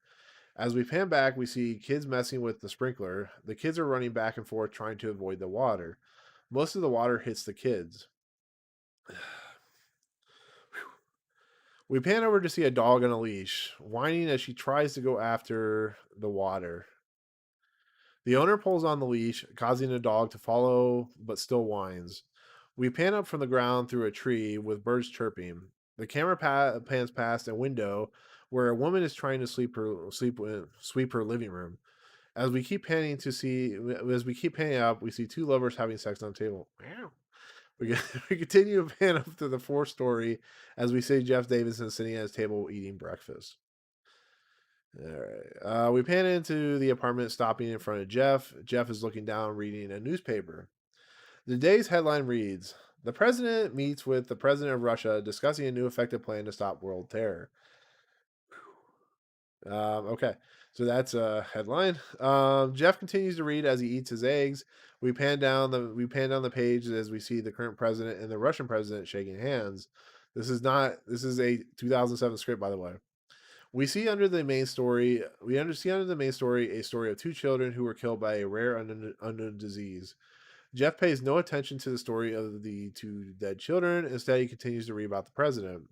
Speaker 1: As we pan back, we see kids messing with the sprinkler. The kids are running back and forth trying to avoid the water. Most of the water hits the kids. We pan over to see a dog on a leash, whining as she tries to go after the water. The owner pulls on the leash, causing the dog to follow but still whines. We pan up from the ground through a tree with birds chirping. The camera pans past a window where a woman is trying to sweep her living room. As we keep panning up, we see two lovers having sex on the table. We, we continue to pan up to the fourth story as we see Jeff Davidson sitting at his table eating breakfast. All right. We pan into the apartment, stopping in front of Jeff. Jeff is looking down, reading a newspaper. The day's headline reads, "The president meets with the president of Russia discussing a new effective plan to stop world terror." Okay, so that's a headline. Jeff continues to read as he eats his eggs. We pan down the page as we see the current president and the Russian president shaking hands. This is a 2007 script, by the way. We see under the main story a story of two children who were killed by a rare unknown disease. Jeff pays no attention to the story of the two dead children. Instead, he continues to read about the president.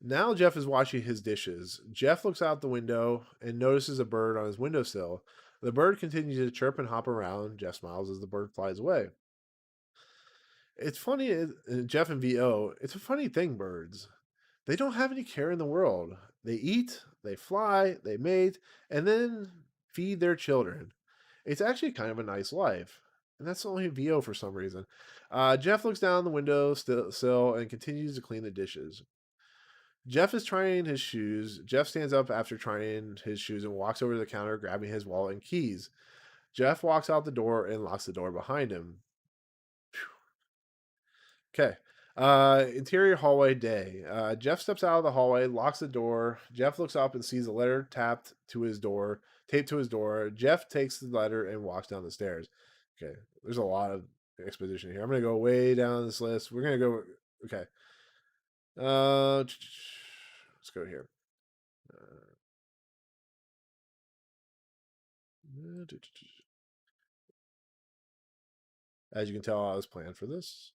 Speaker 1: Now Jeff is washing his dishes. Jeff looks out the window and notices a bird on his windowsill. The bird continues to chirp and hop around. Jeff smiles as the bird flies away. It's funny, Jeff and VO, it's a funny thing, birds. They don't have any care in the world. They eat, they fly, they mate, and then feed their children. It's actually kind of a nice life. And that's only VO for some reason. Jeff looks down the window sill and continues to clean the dishes. Jeff is trying his shoes. Jeff stands up after trying his shoes and walks over to the counter, grabbing his wallet and keys. Jeff walks out the door and locks the door behind him. Okay. Interior hallway day. Jeff steps out of the hallway, locks the door. Jeff looks up and sees a letter taped to his door. Jeff takes the letter and walks down the stairs. Okay. There's a lot of exposition here. I'm going to go way down this list. We're going to go. Okay. Let's go here. As you can tell, I was planned for this.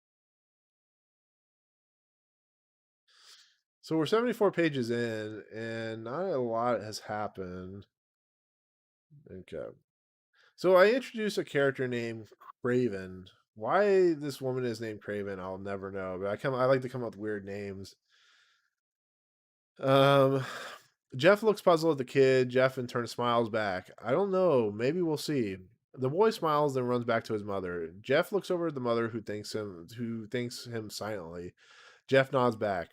Speaker 1: So we're 74 pages in, and not a lot has happened. Okay. So I introduced a character named Craven. Why this woman is named Craven, I'll never know. But I like to come up with weird names. Um, Jeff looks puzzled at the kid. Jeff in turn smiles back. I don't know. Maybe we'll see. The boy smiles, then runs back to his mother. Jeff looks over at the mother, who thanks him silently. Jeff nods back.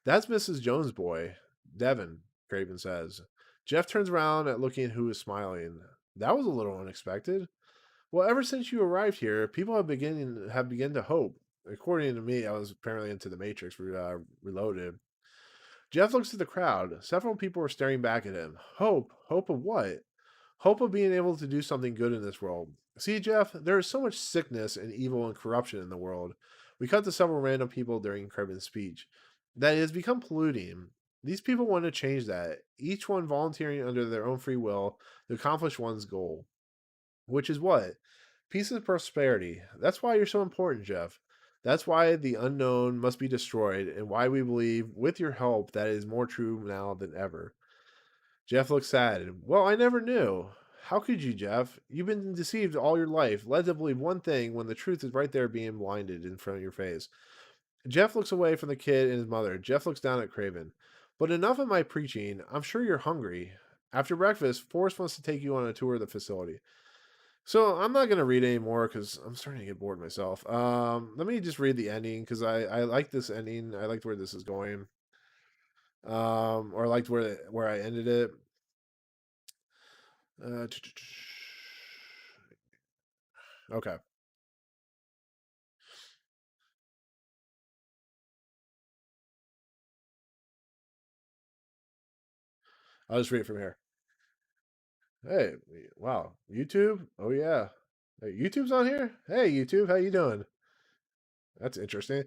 Speaker 1: That's Mrs. Jones' boy, Devin, Craven says. Jeff turns around at looking at who is smiling. That was a little unexpected. Well, ever since you arrived here, people have begun to hope. According to me, I was apparently into the Matrix Reloaded. Jeff looks at the crowd. Several people are staring back at him. Hope? Hope of what? Hope of being able to do something good in this world. See, Jeff, there is so much sickness and evil and corruption in the world. We cut to several random people during Craven's speech. That it has become polluting. These people want to change that, each one volunteering under their own free will to accomplish one's goal. Which is what? Peace and prosperity. That's why you're so important, Jeff. That's why the unknown must be destroyed, and why we believe, with your help, that is more true now than ever. Jeff looks sad. Well, I never knew. How could you, Jeff? You've been deceived all your life, led to believe one thing when the truth is right there being blinded in front of your face. Jeff looks away from the kid and his mother. Jeff looks down at Craven. But enough of my preaching. I'm sure you're hungry. After breakfast, Forrest wants to take you on a tour of the facility. So I'm not gonna read anymore because I'm starting to get bored myself. Let me just read the ending because I like this ending. I liked where this is going. Or I liked where I ended it. Uh, okay, I'll just read it from here. Hey, wow, YouTube. Oh yeah, hey, YouTube's on here. Hey, YouTube, how you doing? That's interesting.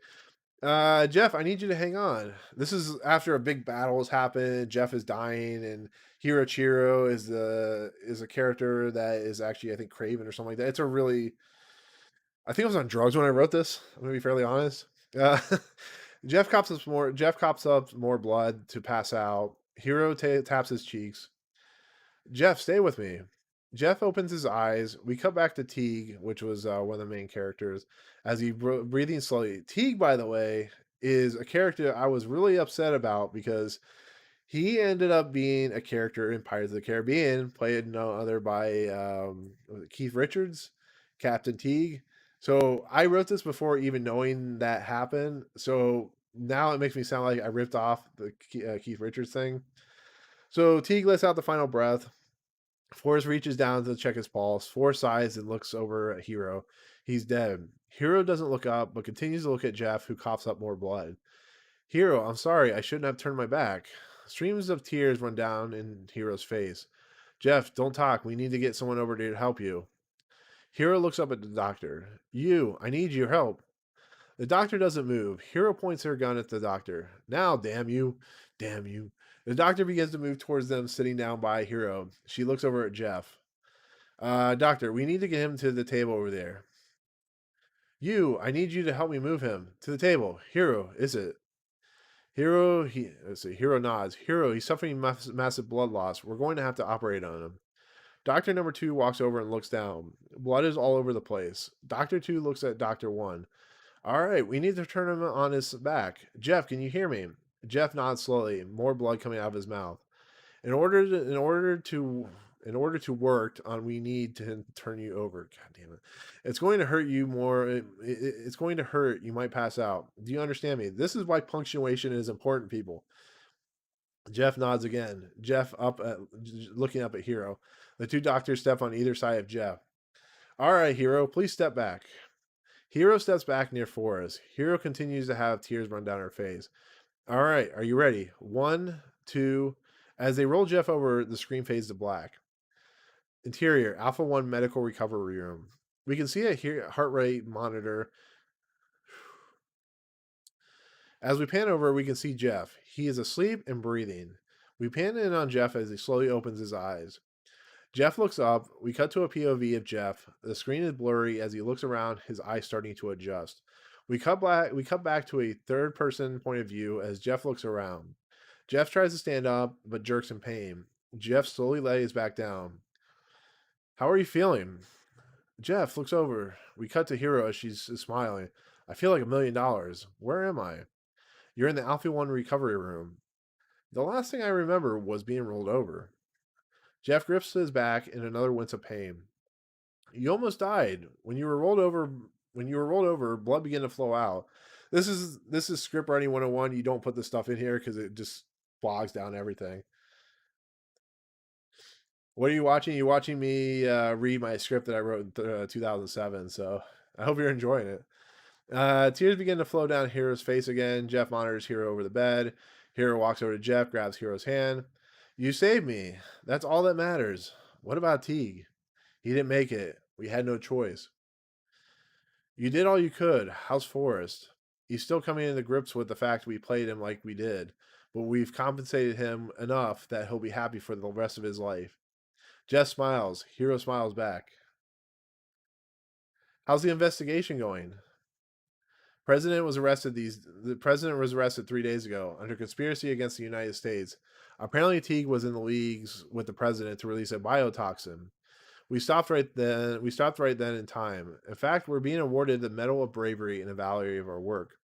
Speaker 1: Jeff, I need you to hang on. This is after a big battle has happened. Jeff is dying, and Hiro Chiro is a character that is actually, I think, Craven or something like that. It's a really, I think I was on drugs when I wrote this. I'm gonna be fairly honest. Uh, Jeff cops up more blood to pass out. Hiro taps his cheeks. Jeff, stay with me. Jeff opens his eyes. We cut back to Teague, which was one of the main characters, as breathing slowly. Teague, by the way, is a character I was really upset about because he ended up being a character in Pirates of the Caribbean, played no other by was it Keith Richards, Captain Teague. So I wrote this before even knowing that happened. So now it makes me sound like I ripped off the Keith Richards thing. So Teague lets out the final breath. Forrest reaches down to check his pulse. Forrest sighs and looks over at Hiro. He's dead. Hiro doesn't look up, but continues to look at Jeff, who coughs up more blood. Hiro, I'm sorry. I shouldn't have turned my back. Streams of tears run down in Hiro's face. Jeff, don't talk. We need to get someone over to help you. Hiro looks up at the doctor. You, I need your help. The doctor doesn't move. Hiro points her gun at the doctor. Now, damn you. Damn you. The doctor begins to move towards them, sitting down by Hiro. She looks over at Jeff. Doctor, we need to get him to the table over there. You, I need you to help me move him to the table. Hiro, is it? Let's see. Hiro nods. Hiro, he's suffering massive blood loss. We're going to have to operate on him. Doctor number two walks over and looks down. Blood is all over the place. Doctor two looks at Doctor one. All right, we need to turn him on his back. Jeff, can you hear me? Jeff nods slowly, more blood coming out of his mouth. In order to, in order to, in order to work on, we need to turn you over. God damn it! It's going to hurt you more. It's going to hurt. You might pass out. Do you understand me? This is why punctuation is important, people. Jeff nods again. Looking up at Hiro. The two doctors step on either side of Jeff. All right, Hiro, please step back. Hiro steps back near Forrest. Hiro continues to have tears run down her face. All right, are you ready? One, two. As they roll Jeff over, the screen fades to black. Interior, Alpha 1 medical recovery room. We can see a heart rate monitor. As we pan over, we can see Jeff. He is asleep and breathing. We pan in on Jeff as he slowly opens his eyes. Jeff looks up. We cut to a POV of Jeff. The screen is blurry as he looks around, his eyes starting to adjust. We cut back to a third person point of view as Jeff looks around. Jeff tries to stand up, but jerks in pain. Jeff slowly lays back down. How are you feeling? Jeff looks over. We cut to Hero as she's smiling. I feel like $1 million. Where am I? You're in the Alpha 1 recovery room. The last thing I remember was being rolled over. Jeff grips his back in another wince of pain. You almost died. When you were rolled over, blood began to flow out. This is script writing 101. You don't put this stuff in here because it just bogs down everything. What are you watching? You're watching me read my script that I wrote in 2007. So I hope you're enjoying it. Tears begin to flow down Hero's face again. Jeff monitors Hero over the bed. Hero walks over to Jeff, grabs Hero's hand. You saved me. That's all that matters. What about Teague? He didn't make it. We had no choice. You did all you could. How's Forrest? He's still coming into grips with the fact we played him like we did, but we've compensated him enough that he'll be happy for the rest of his life. Jeff smiles. Hero smiles back. How's the investigation going? The president was arrested 3 days ago under conspiracy against the United States. Apparently, Teague was in the leagues with the president to release a biotoxin. We stopped right then in time. In fact, we're being awarded the Medal of Bravery in a value of our work.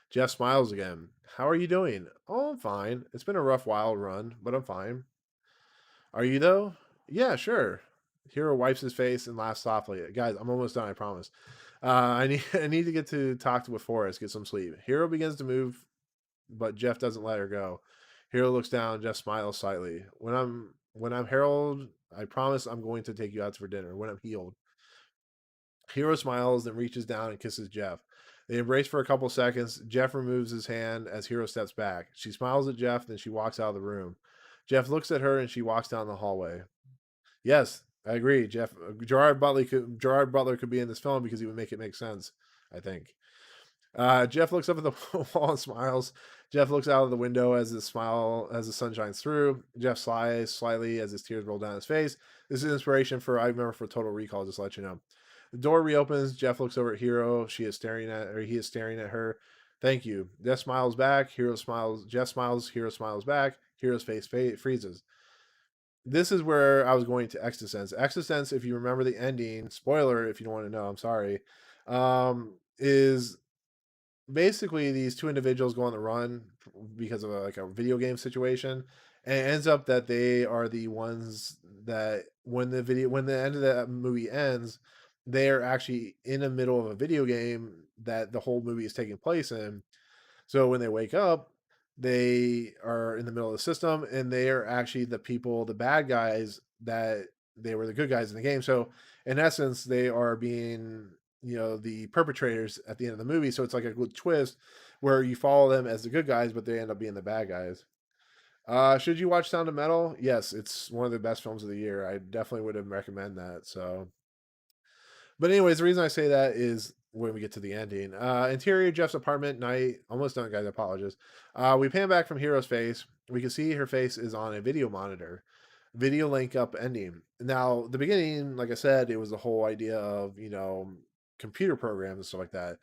Speaker 1: Jeff smiles again. How are you doing? Oh, I'm fine. It's been a rough, wild run, but I'm fine. Are you though? Yeah, sure. Hero wipes his face and laughs softly. Guys, I'm almost done. I promise. I need to get to talk with Forrest, get some sleep. Hero begins to move, but Jeff doesn't let her go. Hero looks down. Jeff smiles slightly. When I'm Harold, I promise I'm going to take you out for dinner. When I'm healed. Hero smiles, then reaches down and kisses Jeff. They embrace for a couple seconds. Jeff removes his hand as Hero steps back. She smiles at Jeff, then she walks out of the room. Jeff looks at her and she walks down the hallway. Yes, I agree. Gerard Butler could be in this film because he would make it make sense, I think. Jeff looks up at the wall and smiles. Jeff looks out of the window as the sun shines through. Jeff sighs slightly as his tears roll down his face. This is inspiration for I remember for Total Recall. Just to let you know. The door reopens. Jeff looks over at Hero. He is staring at her. Thank you. Jeff smiles back. Hero smiles. Jeff smiles. Hero smiles back. Hero's face freezes. This is where I was going to Existence. Existence, if you remember the ending, spoiler if you don't want to know, I'm sorry, is basically these two individuals go on the run because of like a video game situation, and it ends up that they are the ones that when the end of the movie ends, they're actually in the middle of a video game that the whole movie is taking place in. So when they wake up, they are in the middle of the system and they are actually the people, the bad guys that they were the good guys in the game. So in essence, they are being, the perpetrators at the end of the movie. So it's like a good twist where you follow them as the good guys, but they end up being the bad guys. Should you watch Sound of Metal? Yes, it's one of the best films of the year. I definitely would recommend that. So but anyways, the reason I say that is when we get to the ending. Interior Jeff's apartment night. Almost done, guys. I apologize. We pan back from Hero's face. We can see her face is on a video monitor. Video link up ending. Now, the beginning, like I said, it was the whole idea of, computer programs and stuff like that.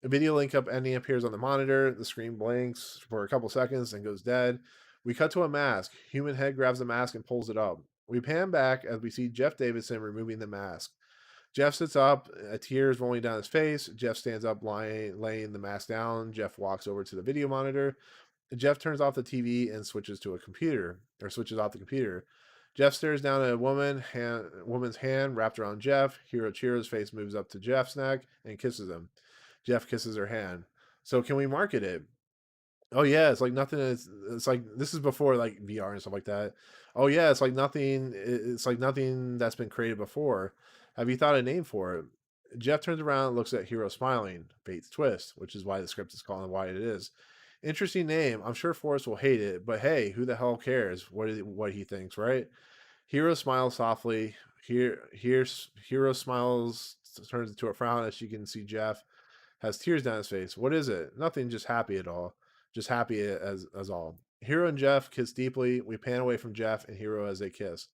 Speaker 1: A video link up ending appears on the monitor. The screen blinks for a couple seconds and goes dead. We cut to a mask. Human head grabs the mask and pulls it up. We pan back as we see Jeff Davidson removing the mask. Jeff sits up, tears rolling down his face. Jeff stands up, laying the mask down. Jeff walks over to the video monitor. Jeff turns off the TV and switches to a computer, or switches off the computer. Jeff stares down at a woman's hand wrapped around Jeff. Hero Chiro's face moves up to Jeff's neck and kisses him. Jeff kisses her hand. So can we market it? Oh yeah, it's like nothing. It's like this is before like VR and stuff like that. Oh yeah, it's like nothing. It's like nothing that's been created before. Have you thought a name for it? Jeff turns around and looks at Hero smiling. Bates twist, which is why the script is calling it why it is. Interesting name. I'm sure Forrest will hate it, but hey, who the hell cares what he thinks, right? Hero smiles softly. Hero smiles, turns into a frown as she can see Jeff has tears down his face. What is it? Nothing, just happy at all. Just happy as all. Hero and Jeff kiss deeply. We pan away from Jeff and Hero as they kiss.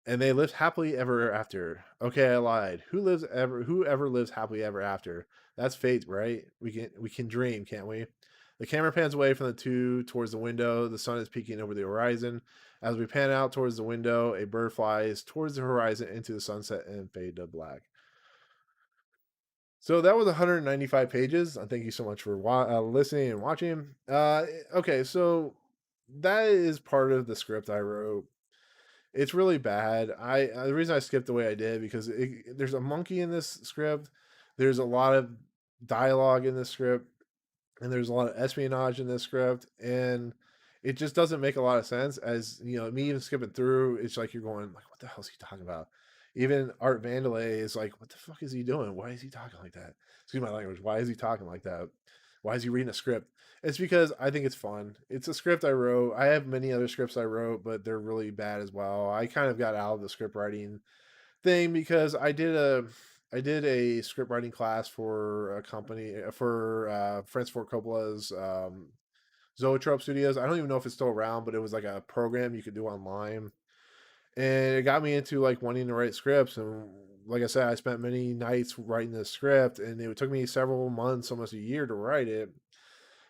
Speaker 1: and they lived happily ever after. Okay, I lied. Whoever lives happily ever after? That's fate, right? We can dream, can't we? The camera pans away from the two towards the window. The sun is peeking over the horizon. As we pan out towards the window, a bird flies towards the horizon into the sunset and fade to black. So that was 195 pages. Thank you so much for listening and watching. Okay, so that is part of the script I wrote. It's really bad. The reason I skipped the way I did because there's a monkey in this script. There's a lot of dialogue in this script, and there's a lot of espionage in this script, and it just doesn't make a lot of sense. As you know, me even skipping through, it's like you're going like, "What the hell is he talking about?" Even Art Vandelay is like, "What the fuck is he doing? Why is he talking like that?" Excuse my language. Why is he talking like that? Why is he reading a script? It's because I think it's fun. It's a script I wrote. I have many other scripts I wrote, but they're really bad as well. I kind of got out of the script writing thing because I did a script writing class for a company for Francis Ford Coppola's Zoetrope Studios. I don't even know if it's still around, but it was like a program you could do online, and it got me into like wanting to write scripts. And like I said, I spent many nights writing this script, and it took me several months, almost a year, to write it.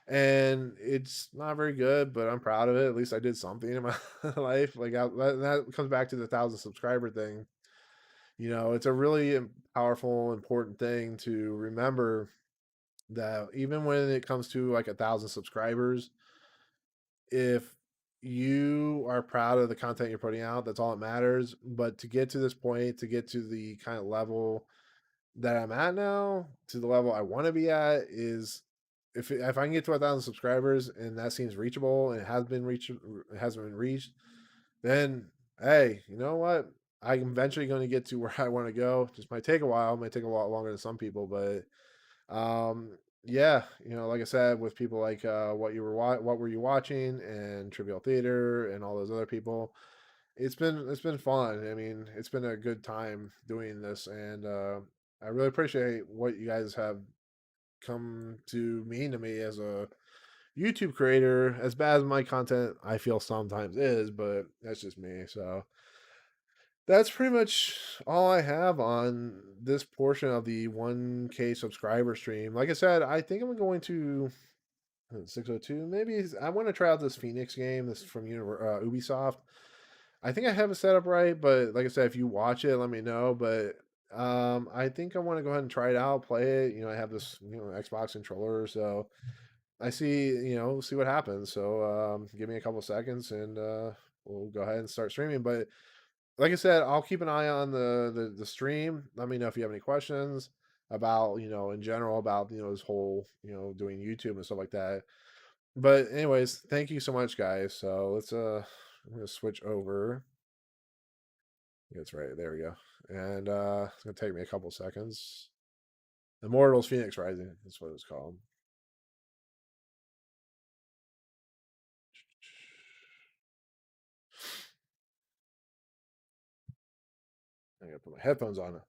Speaker 1: And it's not very good, but I'm proud of it. At least I did something in my life. Like that comes back to the 1,000 subscriber thing. You know, it's a really powerful, important thing to remember that even when it comes to like 1,000 subscribers, if you are proud of the content you're putting out, that's all that matters. But to get to this point, to get to the kind of level that I'm at now, to the level I want to be at, is if I can get to 1,000 subscribers and that seems reachable and it hasn't been reached, then hey, you know what? I'm eventually going to get to where I want to go. Just might take a while, might take a lot longer than some people, but yeah, you know, like I said, with people like what were you watching and Trivial Theater and all those other people, it's been fun. I mean, it's been a good time doing this, and I really appreciate what you guys have come to mean to me as a YouTube creator. As bad as my content I feel sometimes is, but that's just me. So that's pretty much all I have on this portion of the 1K subscriber stream. Like I said, I think I'm going to 602. Maybe I want to try out this Phoenix game. This is from Ubisoft. I think I have it set up right, but like I said, if you watch it, let me know. But I think I want to go ahead and try it out, play it. You know, I have this Xbox controller, so I see see what happens. So give me a couple seconds, and we'll go ahead and start streaming. But like I said, I'll keep an eye on the stream. Let me know if you have any questions about in general about this whole doing YouTube and stuff like that. But anyways, thank you so much, guys. So let's I'm gonna switch over. That's right. There we go. And it's gonna take me a couple seconds. Immortals Phoenix Rising. That's what it's called. I gotta put my headphones on.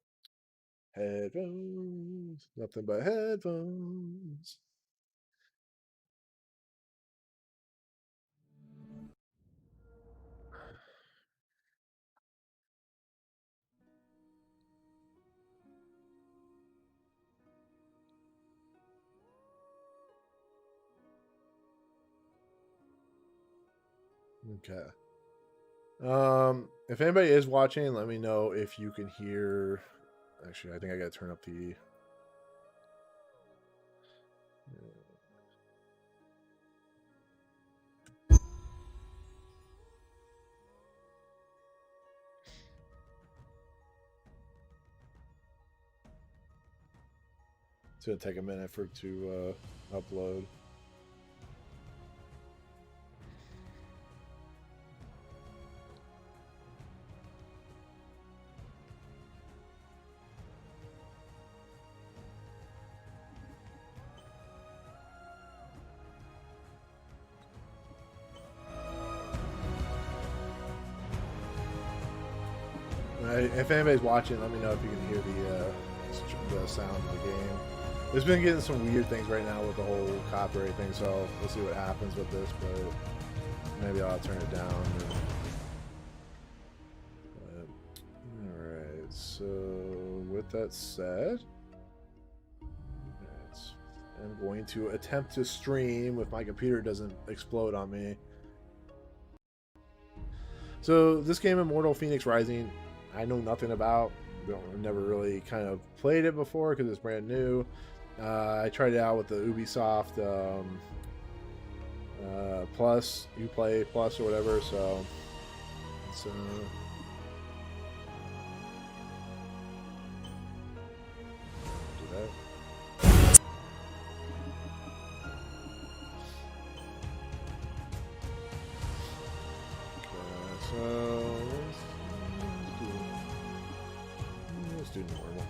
Speaker 1: Headphones. Nothing but headphones. Okay. If anybody is watching, let me know if you can hear. Actually, I think I gotta turn up the. It's gonna take a minute for it to upload. If anybody's watching, let me know if you can hear the sound of the game. It's been getting some weird things right now with the whole copyright thing, so we'll see what happens with this. But maybe I'll turn it down. So with that said, I'm going to attempt to stream if my computer doesn't explode on me. So this game, Immortal Phoenix Rising, I know nothing about. I've never really kind of played it before because it's brand new. I tried it out with the Ubisoft Plus, Uplay Plus or whatever. So it's do that. So let's do normal.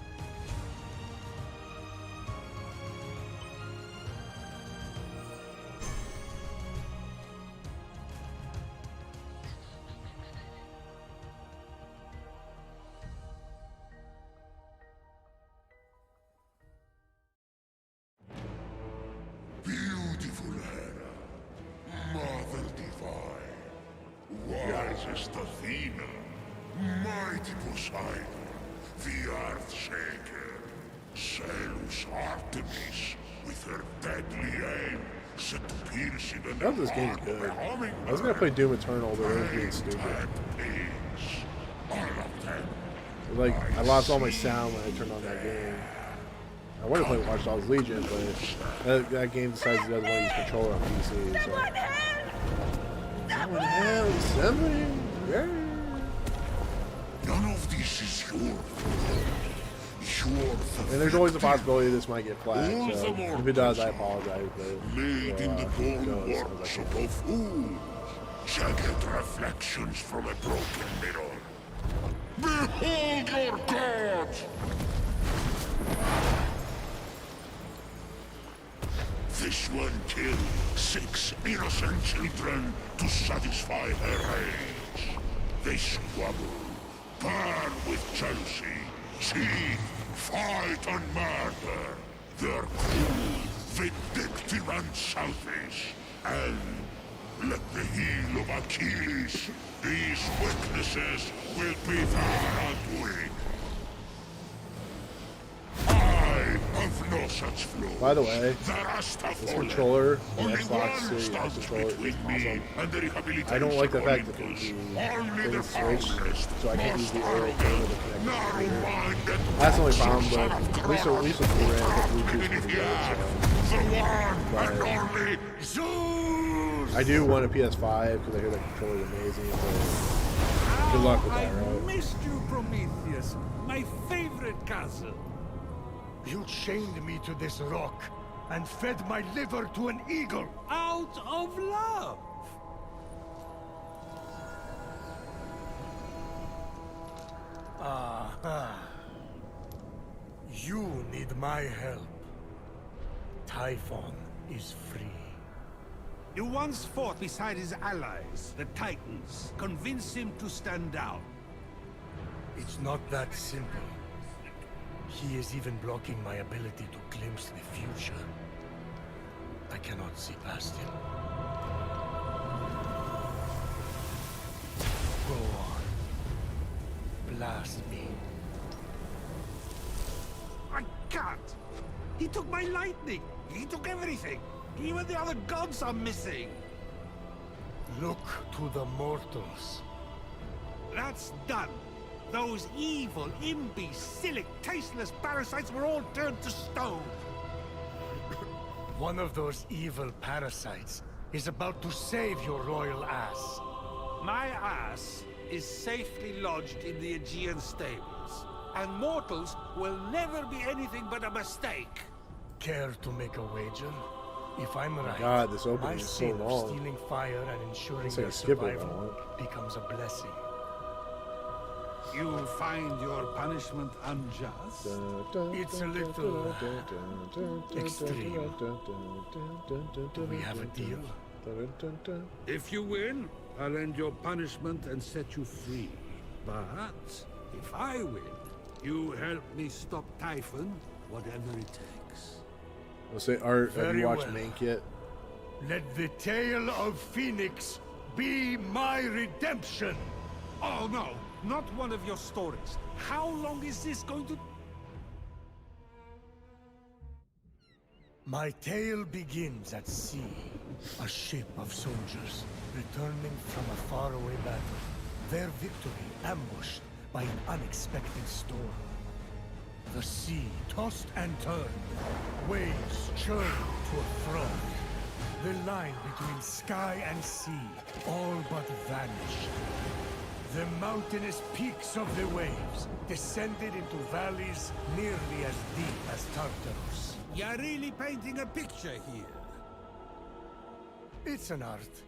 Speaker 2: Beautiful Hera, Mother Divine, wisest Athena, mighty Poseidon, the Earthshaker, Zeus Artemis, with her deadly aim, set piercing and
Speaker 1: I thought this game was good. I was gonna play Doom Eternal, but it was being stupid. Like, I lost all my sound when I turned on that game. I wanted to play Watch Dogs Legion, but that game decides it doesn't want to use controller on PC. So. Someone help! Somebody! Yeah.
Speaker 2: None of this is your fault.
Speaker 1: And there's always a possibility this might get flagged, so if it does, I apologize. But
Speaker 2: made in the bone workshop of fools, jagged reflections from a broken mirror. Behold your god! This one killed 6 innocent children to satisfy her rage. They squabble, burn with jealousy, cheat, fight and murder. They're cruel, vindictive and selfish. And like the heel of Achilles, these weaknesses will be their undoing. I have no such flaws.
Speaker 1: By the way, this controller, the Xbox Series X controller, is awesome. I don't like the fact that the thing switched, so I can't use the aerial cable to connect the computer. That's the only problem, but at least with Blu-ray, the Bluetooth's pretty good, so. I do want a PS5 because I hear that controller's amazing, but good luck with that, right?
Speaker 3: I missed you, Prometheus, my favorite castle.
Speaker 4: You chained me to this rock and fed my liver to an eagle.
Speaker 3: Out of love.
Speaker 4: You need my help. Typhon is free.
Speaker 3: You once fought beside his allies, the Titans. Convince him to stand down.
Speaker 4: It's not that simple. He is even blocking my ability to glimpse the future. I cannot see past him. Go on. Blast me.
Speaker 3: I can't. He took my lightning. He took everything. Even the other gods are missing.
Speaker 4: Look to the mortals.
Speaker 3: That's done. Those evil, imbecilic, tasteless parasites were all turned to stone.
Speaker 4: One of those evil parasites is about to save your royal ass.
Speaker 3: My ass is safely lodged in the Aegean stables, and mortals will never be anything but a mistake.
Speaker 4: Care to make a wager? If I'm right,
Speaker 1: God, this opening
Speaker 4: my
Speaker 1: is so
Speaker 4: sin of
Speaker 1: long.
Speaker 4: stealing fire and ensuring
Speaker 1: Say
Speaker 4: your
Speaker 1: skip it,
Speaker 4: survival becomes a blessing.
Speaker 3: You find your punishment unjust?
Speaker 4: It's a little extreme. Do we have a deal?
Speaker 3: If you win, I'll end your punishment and set you free. But if I win, you help me stop Typhon, whatever it takes.
Speaker 1: Let's say, Art, have
Speaker 4: Very
Speaker 1: you watched
Speaker 4: well.
Speaker 1: Mank yet?
Speaker 4: Let the tale of Phoenix be my redemption.
Speaker 3: Oh no! not one of your stories. How long is this going to...
Speaker 4: My tale begins at sea. A ship of soldiers returning from a faraway battle. Their victory ambushed by an unexpected storm. The sea tossed and turned. Waves churned to a froth. The line between sky and sea all but vanished. The mountainous peaks of the waves descended into valleys nearly as deep as Tartarus.
Speaker 3: You're really painting a picture here.
Speaker 4: It's an art.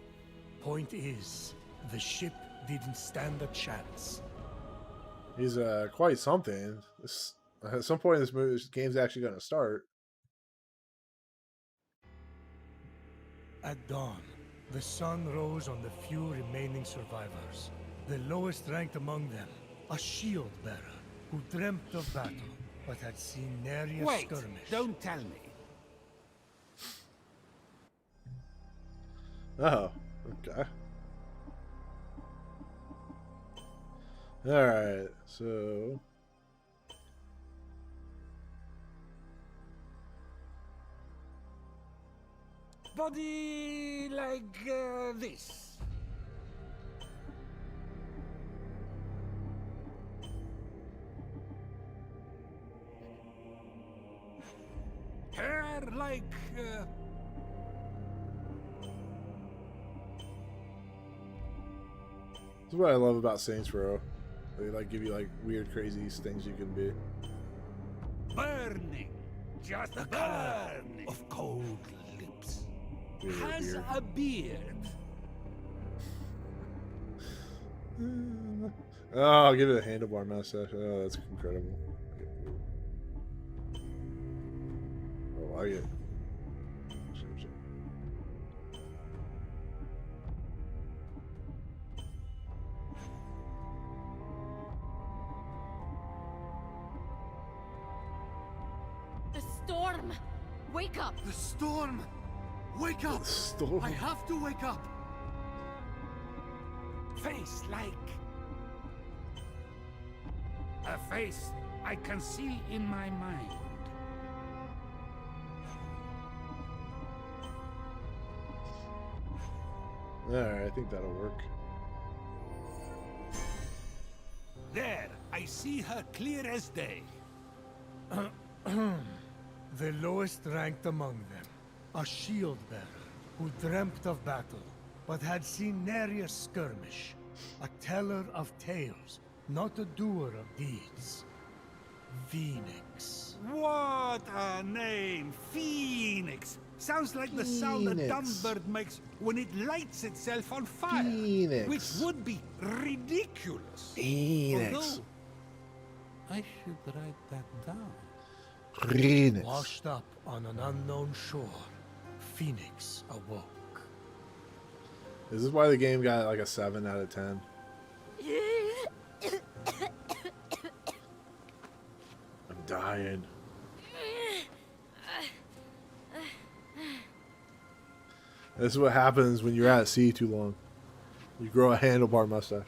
Speaker 4: Point is, the ship didn't stand a chance.
Speaker 1: He's quite something. At some point in this game's actually going to start.
Speaker 4: At dawn, the sun rose on the few remaining survivors. The lowest ranked among them, a shield bearer who dreamt of battle, but had seen nary a
Speaker 3: Wait,
Speaker 4: skirmish.
Speaker 3: don't tell me.
Speaker 1: Oh, okay. Alright, so...
Speaker 3: Body like this. Hair like...
Speaker 1: This is what I love about Saints Row. They like give you like weird, crazy things you can be.
Speaker 3: burning. Just the burning of cold lips. Has a beard.
Speaker 1: Oh, I'll give it a handlebar mustache. Oh, that's incredible. Oh, I like it.
Speaker 5: The storm! Wake up!
Speaker 6: The storm! Wake up!
Speaker 1: The storm.
Speaker 6: I have to wake up!
Speaker 3: Face like... a face I can see in my mind.
Speaker 1: Alright, I think that'll work.
Speaker 3: There, I see her clear as day.
Speaker 4: The lowest ranked among them, a shield bearer who dreamt of battle, but had seen nary a skirmish, a teller of tales, not a doer of deeds. Phoenix.
Speaker 3: What a name! Phoenix! Sounds like the sound a dumb
Speaker 1: Phoenix.
Speaker 3: bird makes when it lights itself on fire.
Speaker 1: Phoenix.
Speaker 3: Which would be ridiculous.
Speaker 1: Phoenix.
Speaker 3: Although, I should write that down.
Speaker 1: Phoenix.
Speaker 4: Washed up on an unknown shore, Phoenix awoke.
Speaker 1: Is this why the game got like a 7 out of 10? I'm dying. This is what happens when you're at sea too long. You grow a handlebar mustache.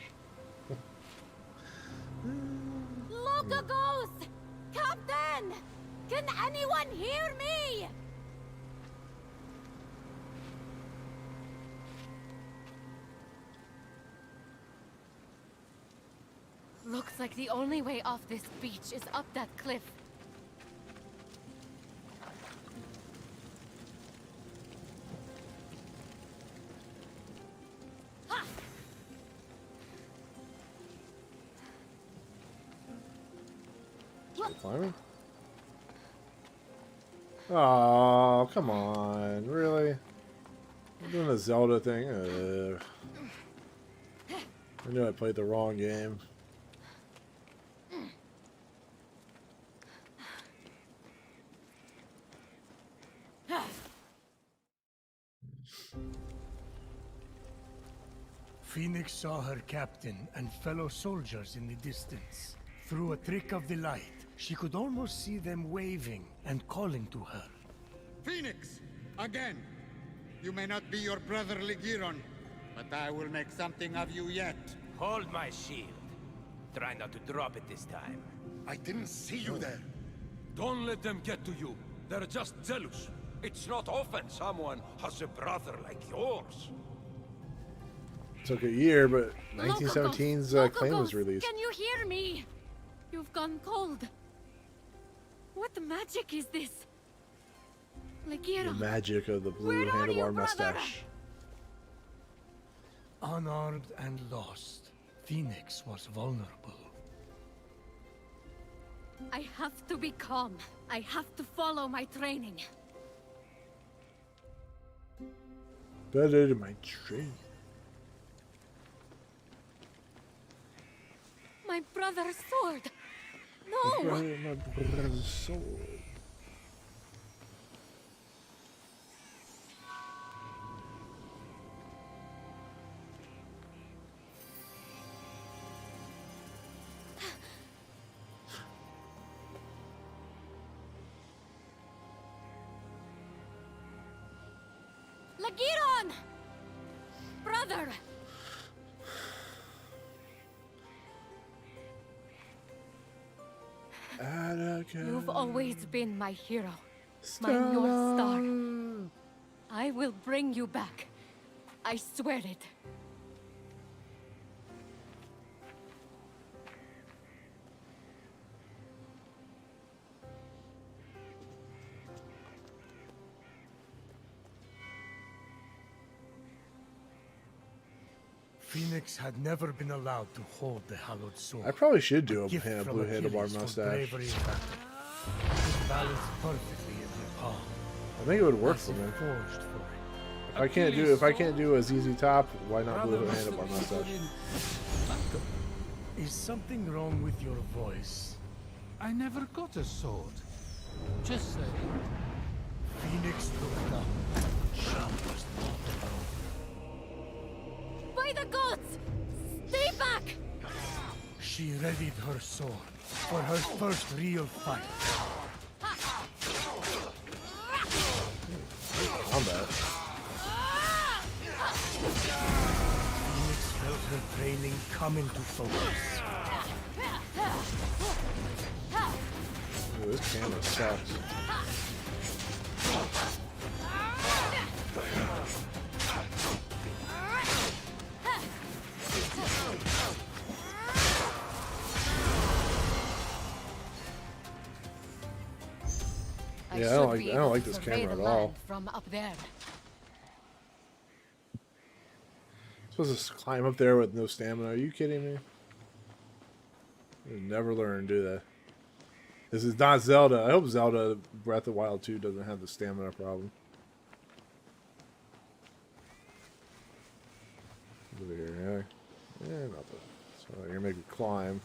Speaker 5: Look, a ghost! Captain! Can anyone hear me? Looks like the only way off this beach is up that cliff. Ha!
Speaker 1: Climbing? Oh, come on. Really? I'm doing a Zelda thing. Ugh. I knew I played the wrong game.
Speaker 4: Phoenix saw her captain and fellow soldiers in the distance. Through a trick of the light, she could almost see them waving and calling to her.
Speaker 6: Phoenix! Again! You may not be your brother Ligiron, but I will make something of you yet.
Speaker 7: Hold my shield. Try not to drop it this time.
Speaker 2: I didn't see you there.
Speaker 8: Don't let them get to you. They're just jealous.
Speaker 7: It's not often someone has a brother like yours.
Speaker 1: Took a year, but 1917's claim was released.
Speaker 5: Can you hear me? You've gone cold. What magic is this?
Speaker 1: The
Speaker 5: Legiro,
Speaker 1: magic of the blue
Speaker 5: Where are you,
Speaker 1: handlebar
Speaker 5: brother?
Speaker 1: mustache.
Speaker 4: Unarmed and lost, Phoenix was vulnerable.
Speaker 5: I have to be calm. I have to follow my training.
Speaker 1: Better to my tree.
Speaker 5: My brother's sword. No!
Speaker 1: My brother's sword.
Speaker 5: Lagiron! Brother! You've always been my hero. My North Star. I will bring you back. I swear it.
Speaker 4: Phoenix had never been allowed to hold the hallowed sword.
Speaker 1: I probably should do a
Speaker 4: gift from
Speaker 1: blue handlebar
Speaker 4: Achilles for
Speaker 1: mustache.
Speaker 4: bravery in battle. It balanced perfectly in her palm.
Speaker 1: I think it would work
Speaker 4: as
Speaker 1: for
Speaker 4: if
Speaker 1: me.
Speaker 4: forged for it.
Speaker 1: If I can't do a ZZ Top, why not blue handlebar mustache?
Speaker 4: Is something wrong with your voice?
Speaker 3: I never got a sword. Just saying.
Speaker 4: Phoenix looked up. She was not alone.
Speaker 5: By the gods! Stay back!
Speaker 4: She readied her sword for her first real fight.
Speaker 1: Combat.
Speaker 4: Phoenix felt her training come into focus.
Speaker 1: Ooh, this camera sucks. Yeah, I don't like this camera at all.
Speaker 5: From up there.
Speaker 1: Supposed to climb up there with no stamina. Are you kidding me? You'll never learn, do they? This is not Zelda. I hope Zelda Breath of the Wild 2 doesn't have the stamina problem. Over here, yeah. Yeah, nothing. So you're gonna make me climb.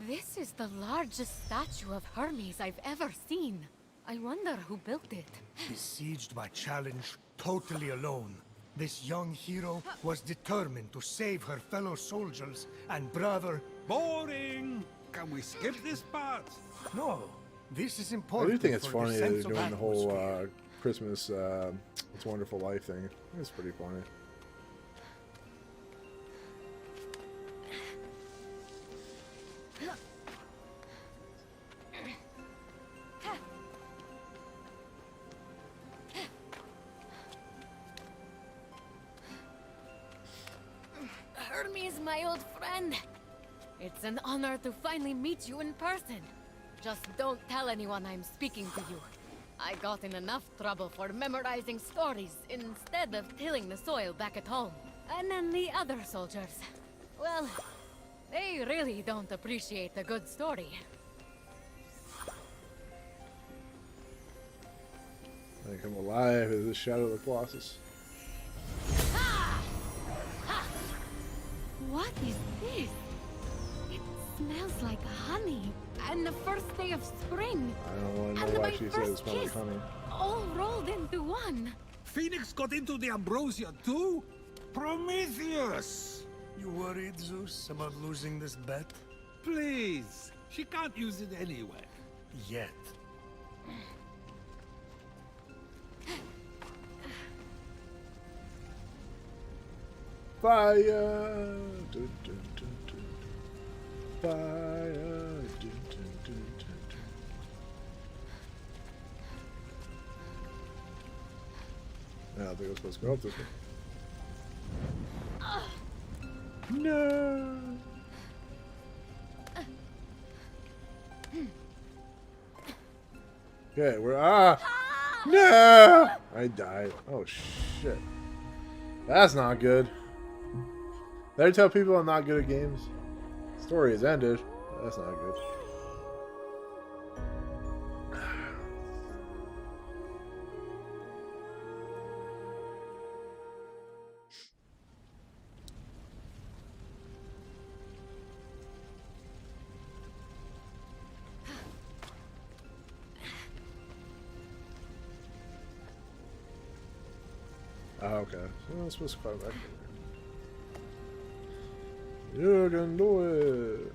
Speaker 5: This is the largest statue of Hermes I've ever seen. I wonder who built it.
Speaker 4: Besieged by challenge, totally alone, this young hero was determined to save her fellow soldiers and brother.
Speaker 3: Boring! Can we skip this part?
Speaker 4: No, this is
Speaker 1: I
Speaker 4: important.
Speaker 1: do think it's
Speaker 4: for
Speaker 1: funny
Speaker 4: the
Speaker 1: that they're
Speaker 4: sense of
Speaker 1: doing the whole
Speaker 4: atmosphere.
Speaker 1: Christmas It's a Wonderful Life thing. It's pretty funny.
Speaker 5: Hermes, my old friend. It's an honor to finally meet you in person. Just don't tell anyone I'm speaking to you. I got in enough trouble for memorizing stories instead of tilling the soil back at home. And then the other soldiers. Well, they really don't appreciate a good story.
Speaker 1: I come alive as the Shadow of the Colossus.
Speaker 5: What is this? It smells like honey. And the first day of spring.
Speaker 1: I don't want to
Speaker 5: And
Speaker 1: know why
Speaker 5: my
Speaker 1: she said it
Speaker 5: first
Speaker 1: smelled like
Speaker 5: kiss.
Speaker 1: honey.
Speaker 5: All rolled into one.
Speaker 3: Phoenix got into the ambrosia too? Prometheus!
Speaker 4: You worried, Zeus, about losing this bet?
Speaker 3: Please, she can't use it anyway.
Speaker 4: Yet.
Speaker 1: Fire! Dun, dun, dun, dun. Fire! Dun, dun, dun, dun, dun. I don't think I was supposed to go up this way. No! Okay, we're no! I died. Oh shit. That's not good. Did I tell people I'm not good at games? Story has ended. That's not good. Oh, okay. So I'm supposed to climb back there. You can do it!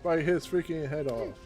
Speaker 1: Bite his freaking head off.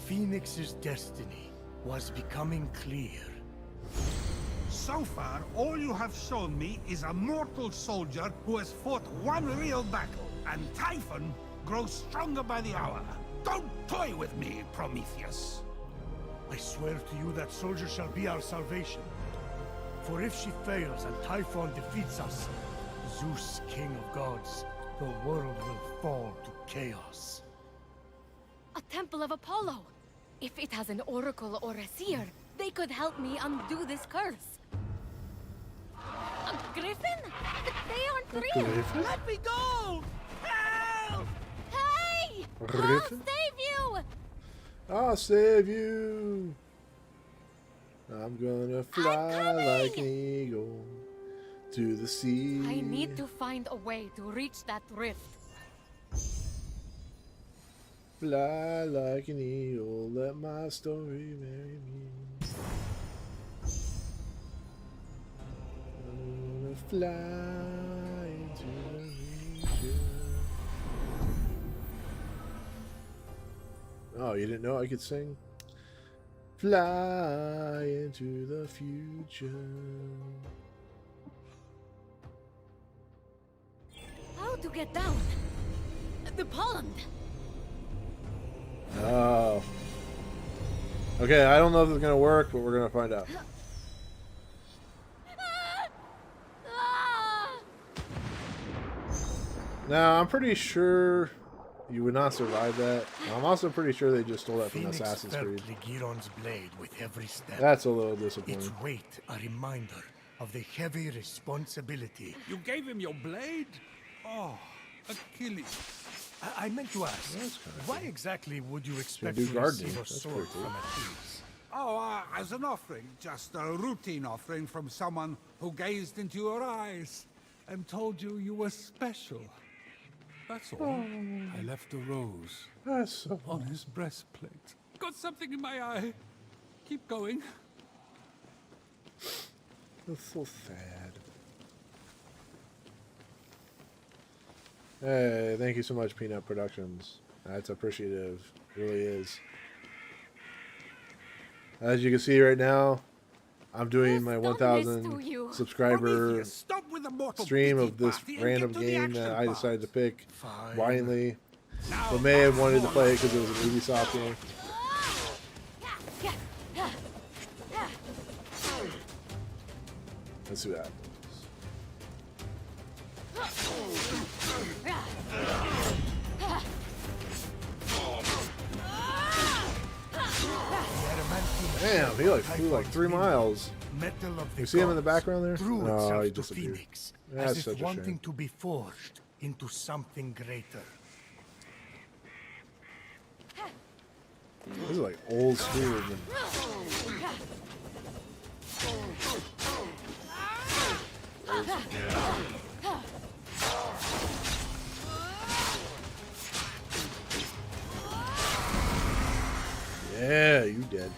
Speaker 4: Phoenix's destiny was becoming clear.
Speaker 3: So far, all you have shown me is a mortal soldier who has fought one real battle, and Typhon grows stronger by the hour. Don't toy with me, Prometheus.
Speaker 4: I swear to you that soldier shall be our salvation. For if she fails and Typhon defeats us, Zeus, king of gods, the world will fall to chaos.
Speaker 5: A temple of Apollo. If it has an oracle or a seer, they could help me undo this curse. A griffin? They aren't real.
Speaker 1: Griffin?
Speaker 5: Let me go! Help! Hey!
Speaker 1: Griffin?
Speaker 5: I'll save you!
Speaker 1: I'll save you. I'm gonna fly like an eagle to the sea.
Speaker 5: I need to find a way to reach that rift.
Speaker 1: Fly like an eagle, let my story marry me. I'm gonna fly into the future. Oh, you didn't know I could sing? Fly into the future.
Speaker 5: How to get down? The pond.
Speaker 1: Oh. Okay, I don't know if it's gonna work, but we're gonna find out. Now, I'm pretty sure you would not survive that. I'm also pretty sure they just stole that from
Speaker 4: Phoenix
Speaker 1: Assassin's
Speaker 4: felt
Speaker 1: Creed.
Speaker 4: Ligiron's blade with every step.
Speaker 1: That's a little
Speaker 4: Its
Speaker 1: disappointing.
Speaker 4: weight a reminder of the heavy responsibility.
Speaker 3: You gave him your blade? Oh, Achilles.
Speaker 4: I meant to ask,
Speaker 1: That's kinda
Speaker 4: why exactly would you expect
Speaker 1: do
Speaker 4: to
Speaker 1: gardening.
Speaker 4: receive a
Speaker 1: That's
Speaker 4: sword
Speaker 1: pretty cool.
Speaker 4: from Achilles?
Speaker 3: Oh, as an offering. Just a routine offering from someone who gazed into your eyes and told you you were special. That's all. I left a rose
Speaker 1: That's so
Speaker 3: on his breastplate. Got something in my eye. Keep going.
Speaker 1: That's so sad. Hey, thank you so much, Peanut Productions. That's appreciative. It really is. As you can see right now, I'm doing my
Speaker 5: Who's done this to
Speaker 1: 1,000
Speaker 5: you?
Speaker 1: subscriber
Speaker 3: Prometheus, stop with the mortal
Speaker 1: stream
Speaker 3: pity
Speaker 1: of this
Speaker 3: party and
Speaker 1: random
Speaker 3: get to the
Speaker 1: game
Speaker 3: action
Speaker 1: that I
Speaker 3: part.
Speaker 1: decided to pick
Speaker 4: Fine.
Speaker 1: blindly,
Speaker 3: Now,
Speaker 1: but may have
Speaker 3: that's
Speaker 1: wanted to
Speaker 3: more
Speaker 1: play it
Speaker 3: like
Speaker 1: because it was an Ubisoft game. Let's see what happens. Damn, he like flew like 3 miles.
Speaker 4: Metal of the
Speaker 1: You see him in the
Speaker 4: gods
Speaker 1: background there?
Speaker 4: drew
Speaker 1: No,
Speaker 4: itself
Speaker 1: he
Speaker 4: to
Speaker 1: disappeared.
Speaker 4: Phoenix,
Speaker 1: That's
Speaker 4: as
Speaker 1: such
Speaker 4: if
Speaker 1: a
Speaker 4: wanting
Speaker 1: shame.
Speaker 4: to be forged into something greater.
Speaker 1: This is like old school. Man. Yeah, you dead.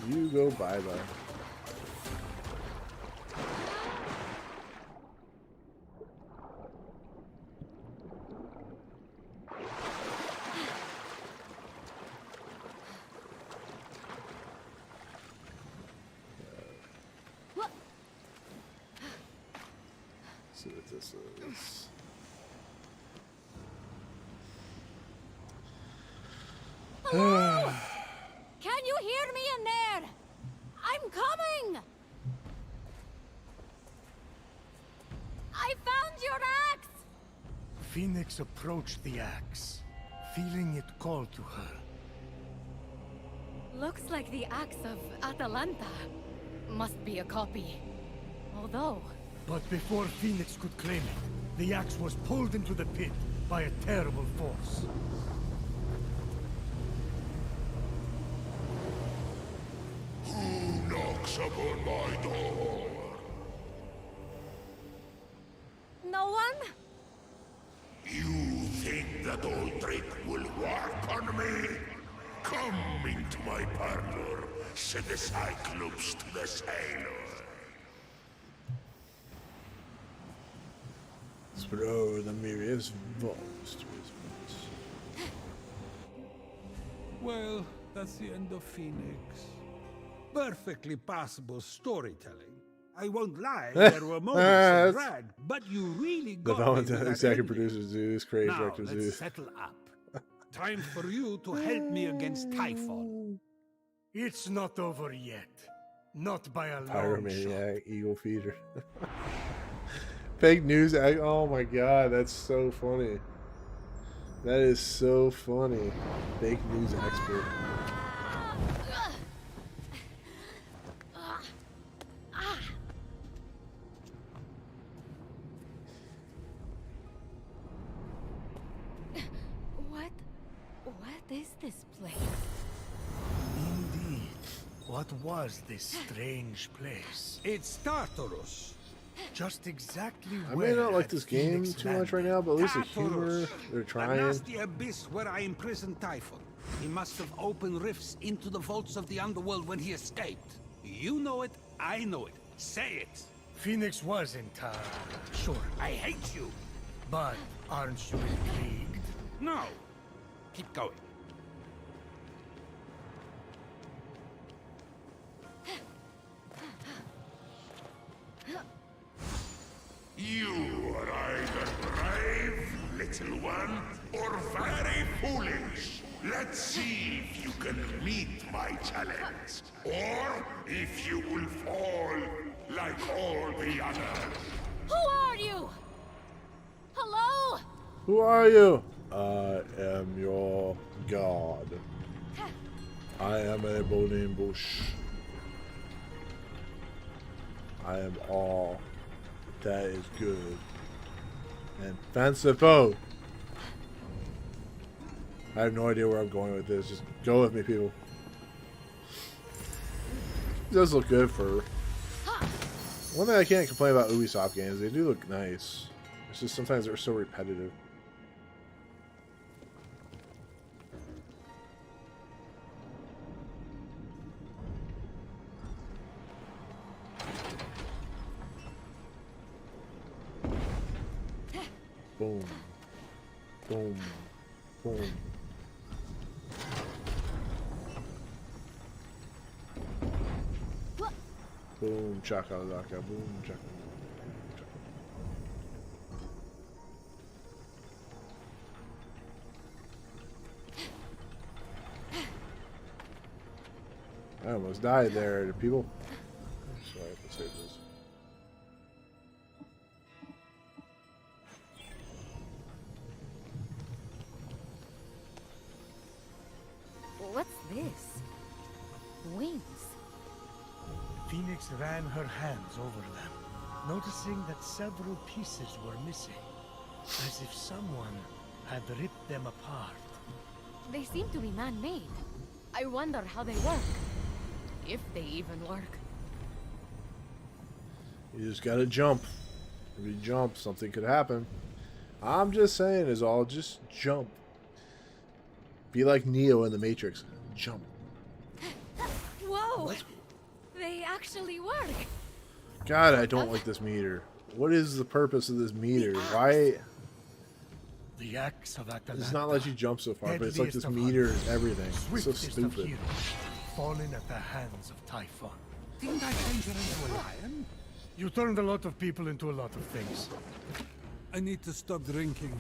Speaker 1: You go bye-bye. See what this is.
Speaker 5: Hello? Can you hear me in there? I'm coming! I found your axe!
Speaker 4: Phoenix approached the axe, feeling it call to her.
Speaker 5: Looks like the axe of Atalanta. Must be a copy. Although...
Speaker 4: But before Phoenix could claim it, the axe was pulled into the pit by a terrible force.
Speaker 2: Who knocks upon my door?
Speaker 5: No one?
Speaker 2: You think that old trick will work on me? Come into my parlor, said the Cyclops to the sailor.
Speaker 1: Throw the myriad voice to his voice.
Speaker 3: Well, that's the end of Phoenix. Perfectly passable storytelling. I won't lie, there were moments of drag, but you really
Speaker 1: The
Speaker 3: got me with
Speaker 1: Valentine
Speaker 3: that
Speaker 1: executive
Speaker 3: ending.
Speaker 1: producer Zeus, creative
Speaker 3: Now,
Speaker 1: director
Speaker 3: let's
Speaker 1: Zeus.
Speaker 3: settle up. Time for you to help me against Typhon.
Speaker 4: It's not over yet. Not by a long shot.
Speaker 1: Pyromaniac, Eagle Feeder. Fake news. Oh my god, that's so funny. That is so funny. Fake news expert.
Speaker 5: What is this place?
Speaker 4: Indeed. What was this strange place?
Speaker 3: It's Tartarus.
Speaker 4: Just exactly
Speaker 1: I
Speaker 4: where
Speaker 1: may not like
Speaker 4: had
Speaker 1: this game
Speaker 4: Phoenix
Speaker 1: too much right
Speaker 4: landed?
Speaker 1: now, but at least the
Speaker 3: Tartarus,
Speaker 1: humor, they're
Speaker 3: the
Speaker 1: trying.
Speaker 3: nasty abyss where I imprisoned Typhon. He must have opened rifts into the vaults of the underworld when he escaped. You know it, I know it. Say it.
Speaker 4: Phoenix was in town. Sure.
Speaker 3: I hate you.
Speaker 4: But aren't you intrigued?
Speaker 3: No. Keep going.
Speaker 2: You are either brave, little one, or very foolish. Let's see if you can meet my challenge, or if you will fall like all the others.
Speaker 5: Who are you? Hello?
Speaker 1: Who are you? I am your god. I am a burning bush. I am all that is good and fanciful. I have no idea where I'm going with this. Just go with me, people. It does look good for... One thing I can't complain about Ubisoft games, they do look nice. It's just sometimes they're so repetitive. Boom. Boom. Boom. Boom, chakalaka, boom, chakalaka. I almost died there, people. Sorry, let's save this.
Speaker 5: What's this? Wings.
Speaker 4: Phoenix ran her hands over them, noticing that several pieces were missing, as if someone had ripped them apart.
Speaker 5: They seem to be man-made. I wonder how they work. If they even work.
Speaker 1: You just gotta jump. If you jump, something could happen. I'm just saying is all, just jump. Be like Neo in the Matrix. Jump.
Speaker 5: Whoa! They actually work.
Speaker 1: God, I don't like this meter. What is the purpose of this meter? Why?
Speaker 4: The axe of Atalanta.
Speaker 1: Does not let you jump so far, but it's like this meter is everything. It's so stupid.
Speaker 4: Fallen at the hands of Typhon.
Speaker 3: Didn't I change her into a lion?
Speaker 4: You turned a lot of people into a lot of things.
Speaker 3: I need to stop drinking.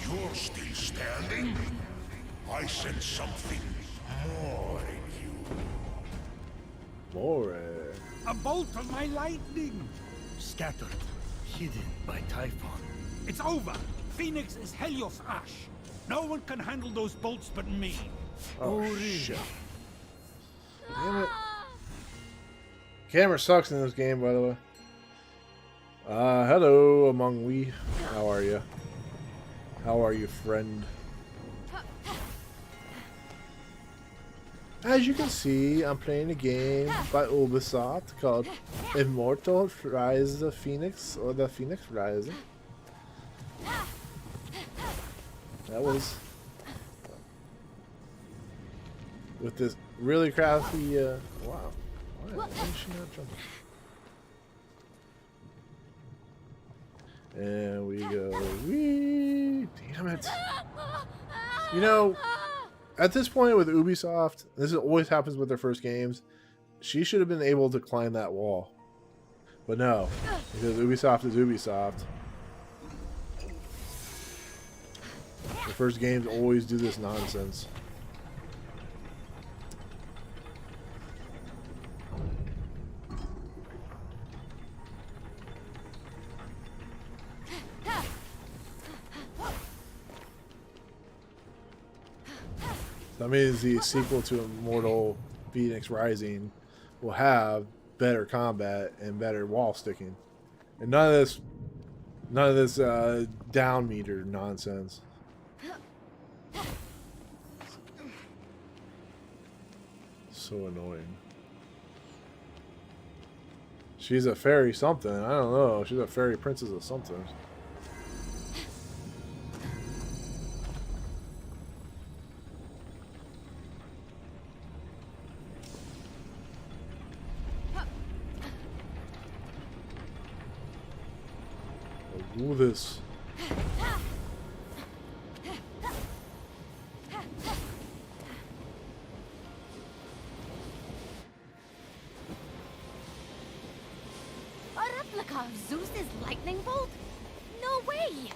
Speaker 2: You're still standing? I sense something more in you.
Speaker 1: More.
Speaker 3: A bolt of my lightning!
Speaker 4: Scattered, hidden by Typhon.
Speaker 8: It's over! Phoenix is Helios Ash. No one can handle those bolts but me.
Speaker 1: Oh, shit. Damn it. Camera sucks in this game, by the way. Hello, Among We. How are you? How are you, friend? As you can see, I'm playing a game by Ubisoft called Immortal Rise of Phoenix, or the Phoenix Rising. That was with this really crafty, wow. Why is she not jumping? And we go, wee! Damn it. You know, at this point with Ubisoft, this always happens with their first games, she should have been able to climb that wall. But no, because Ubisoft is Ubisoft. The first games always do this nonsense. That means the sequel to Immortal Phoenix Rising will have better combat and better wall sticking, and none of this down meter nonsense. So annoying. She's a fairy something. I don't know. She's a fairy princess of something. Do this.
Speaker 5: A replica of Zeus's lightning bolt? No way!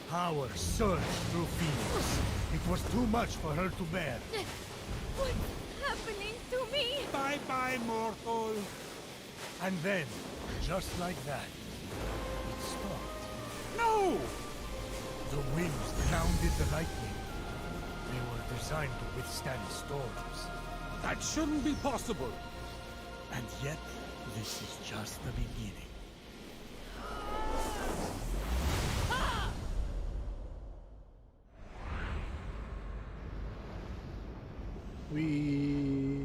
Speaker 4: Power surged through Phoenix. It was too much for her to bear.
Speaker 5: What's happening to me?
Speaker 3: Bye-bye, mortal.
Speaker 4: And then, just like that, it stopped.
Speaker 3: No!
Speaker 4: The winds grounded the lightning. They were designed to withstand storms.
Speaker 8: That shouldn't be possible.
Speaker 4: And yet, this is just the beginning.
Speaker 1: We.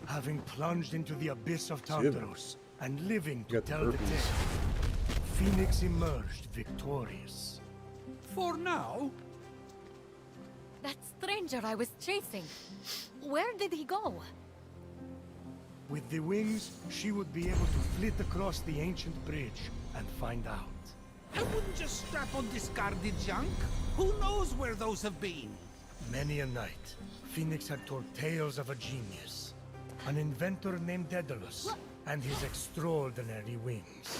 Speaker 4: Having plunged into the abyss of Tartarus and living to
Speaker 1: Got the
Speaker 4: tell the
Speaker 1: burpees.
Speaker 4: tale, Phoenix emerged victorious.
Speaker 3: For now?
Speaker 5: That stranger I was chasing. Where did he go?
Speaker 4: With the wings, she would be able to flit across the ancient bridge and find out.
Speaker 3: I wouldn't just strap on discarded junk. Who knows where those have been?
Speaker 4: Many a night, Phoenix had told tales of a genius, an inventor named Daedalus, and his extraordinary wings.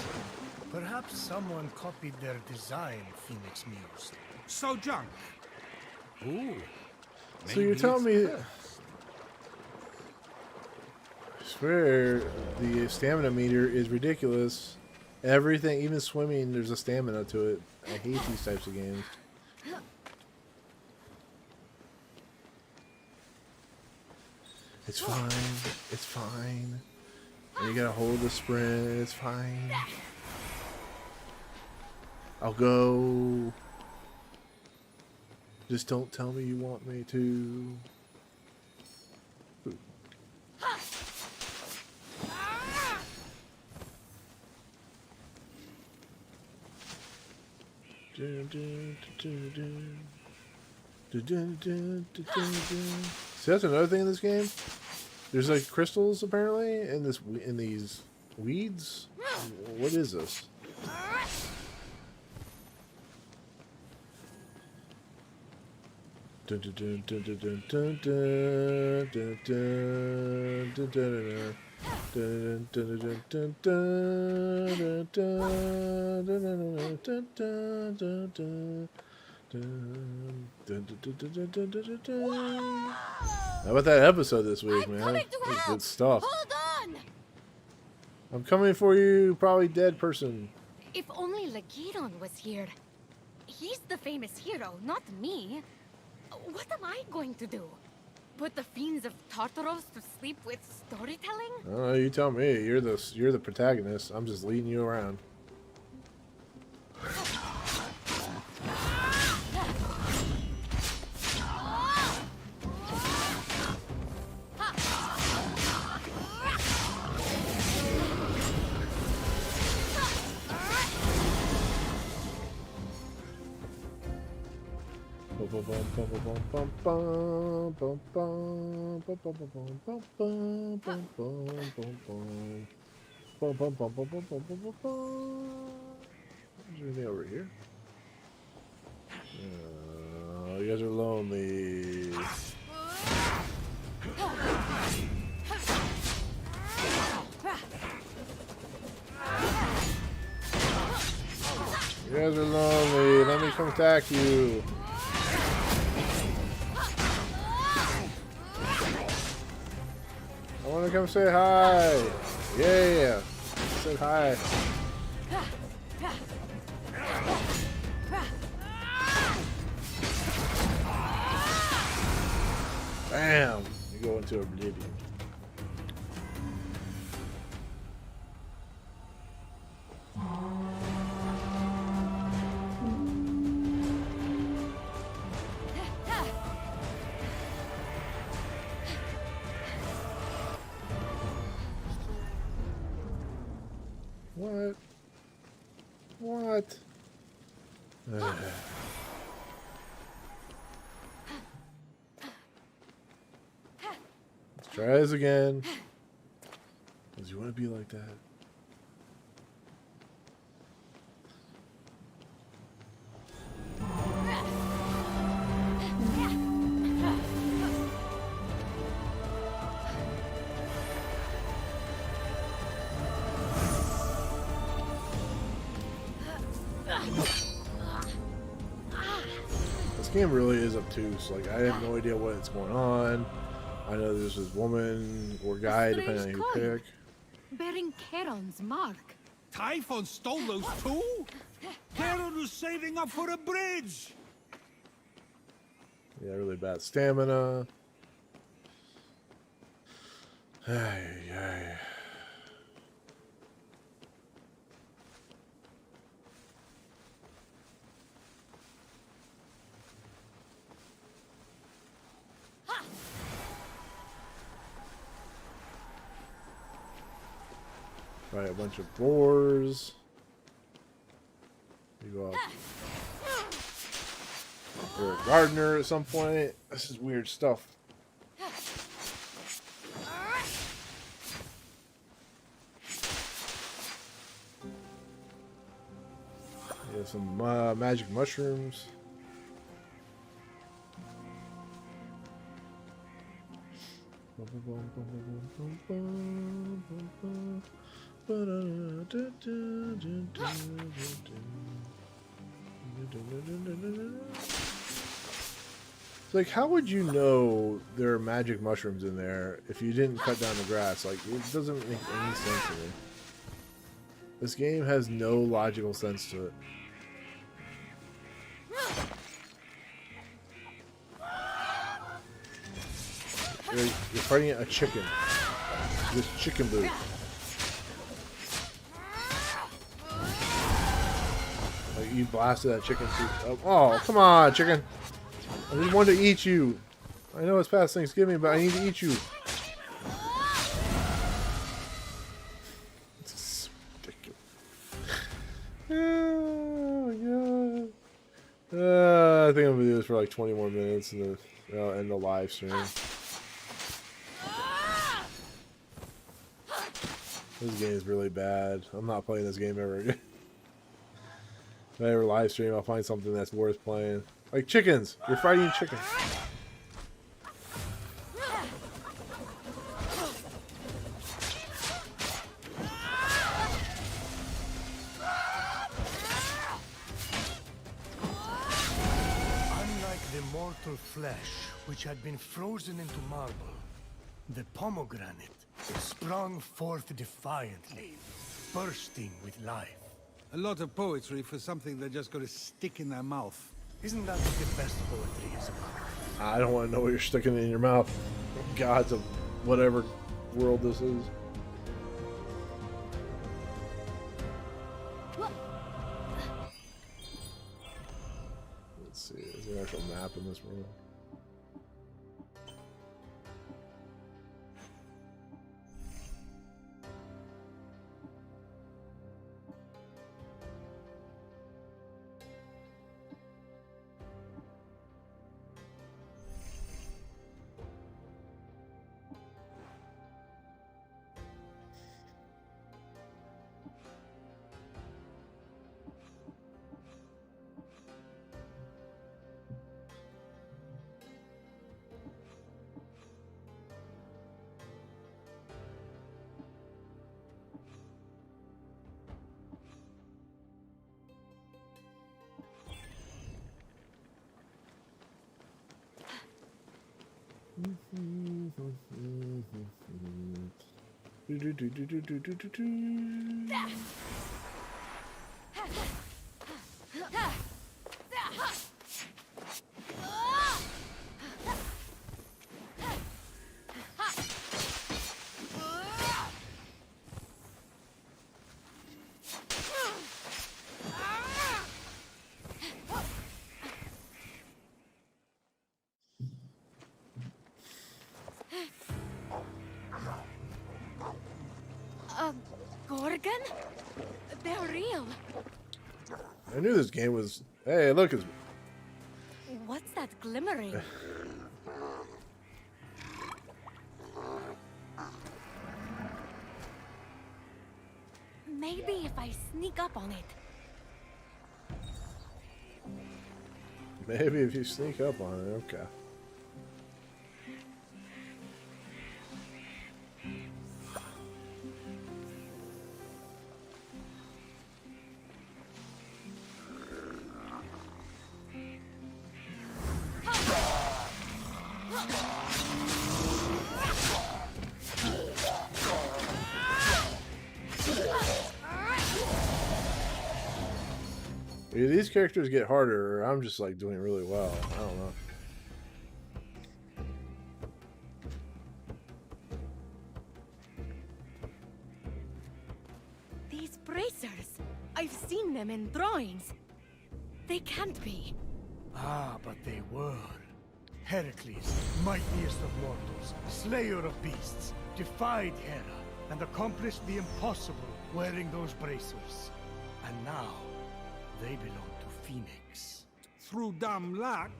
Speaker 4: Perhaps someone copied their design, Phoenix mused.
Speaker 8: So junk. Ooh.
Speaker 1: So you're telling me... I swear, the stamina meter is ridiculous. Everything, even swimming, there's a stamina to it. I hate these types of games. It's fine. It's fine. You gotta hold the sprint. It's fine. I'll go. Just don't tell me you want me to. See, that's another thing in this game. There's like crystals apparently in these weeds. What is this? How about that episode this week, man? That was good stuff.
Speaker 5: Hold on!
Speaker 1: I'm coming for you, probably dead person.
Speaker 5: If only Lagiron was here. He's the famous hero, not me. What am I going to do? Put the fiends of Tartaros to sleep with storytelling?
Speaker 1: Oh, you tell me. You're the protagonist. I'm just leading you around. Is there anything over here? You guys are lonely. You guys are lonely. Let me come attack you. I want to come say hi. Yeah. I said hi. Bam. You go into oblivion. What? Let's try this again. Does you want to be like that? This game really is obtuse. Like, I have no idea what's going on. I know there's this woman or guy, depending on who you pick.
Speaker 5: Bearing Charon's mark.
Speaker 8: Typhon stole those too? Charon was saving up for a bridge.
Speaker 1: Yeah, really bad stamina. Ay. Right, a bunch of boars. You go out. You're a gardener at some point. This is weird stuff. Yeah, some magic mushrooms. It's like, how would you know there are magic mushrooms in there if you didn't cut down the grass? Like, it doesn't make any sense to me. This game has no logical sense to it. You're fighting a chicken. This chicken boot. Like, you blasted that chicken too. Oh, come on, chicken. I just wanted to eat you. I know it's past Thanksgiving, but I need to eat you. It's ridiculous. Oh, my God. I think I'm going to do this for like 20 more minutes and then I'll end the live stream. This game is really bad. I'm not playing this game ever again. If I ever live stream, I'll find something that's worth playing. Like chickens! You're fighting chickens.
Speaker 4: Unlike the mortal flesh, which had been frozen into marble, the pomegranate sprung forth defiantly, bursting with life.
Speaker 3: A lot of poetry for something they're just gonna stick in their mouth.
Speaker 4: Isn't that what the best poetry is about?
Speaker 1: I don't want to know what you're sticking in your mouth. Gods of whatever world this is. Let's see, is there an actual map in this world?
Speaker 5: Gorgon? They're real.
Speaker 1: I knew this game was... Hey, look, it's...
Speaker 5: What's that glimmering? Maybe if I sneak up on it.
Speaker 1: Maybe if you sneak up on it, okay. Either these characters get harder, or I'm just like doing really well. I don't know.
Speaker 5: These bracers. I've seen them in drawings. They can't be.
Speaker 4: Ah, but they were. Heracles, mightiest of mortals, slayer of beasts, defied Hera and accomplished the impossible wearing those bracers. And now, they belong to Phoenix.
Speaker 3: Through damn luck.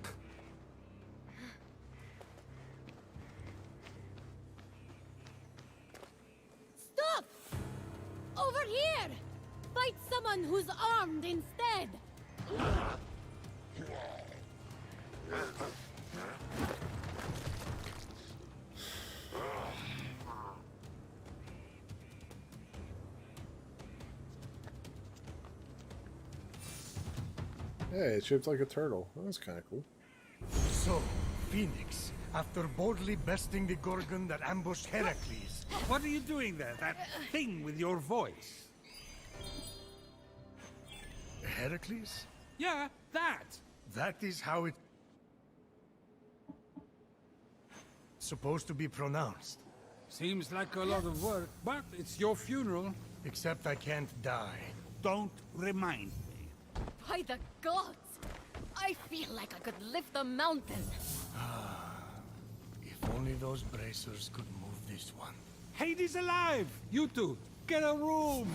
Speaker 5: Stop! Over here! Fight someone who's armed instead!
Speaker 1: Hey, it's shaped like a turtle. That's kind of cool.
Speaker 4: So, Phoenix, after boldly besting the Gorgon that ambushed Heracles,
Speaker 8: What are you doing there? That thing with your voice?
Speaker 4: Heracles?
Speaker 8: Yeah, that.
Speaker 4: That is how it's supposed to be pronounced.
Speaker 8: Seems like a lot of work, but it's your funeral.
Speaker 4: Except I can't die.
Speaker 8: Don't remind me.
Speaker 5: By the gods! I feel like I could lift a mountain.
Speaker 4: If only those bracers could move this one.
Speaker 8: Hades alive! You two, get a room!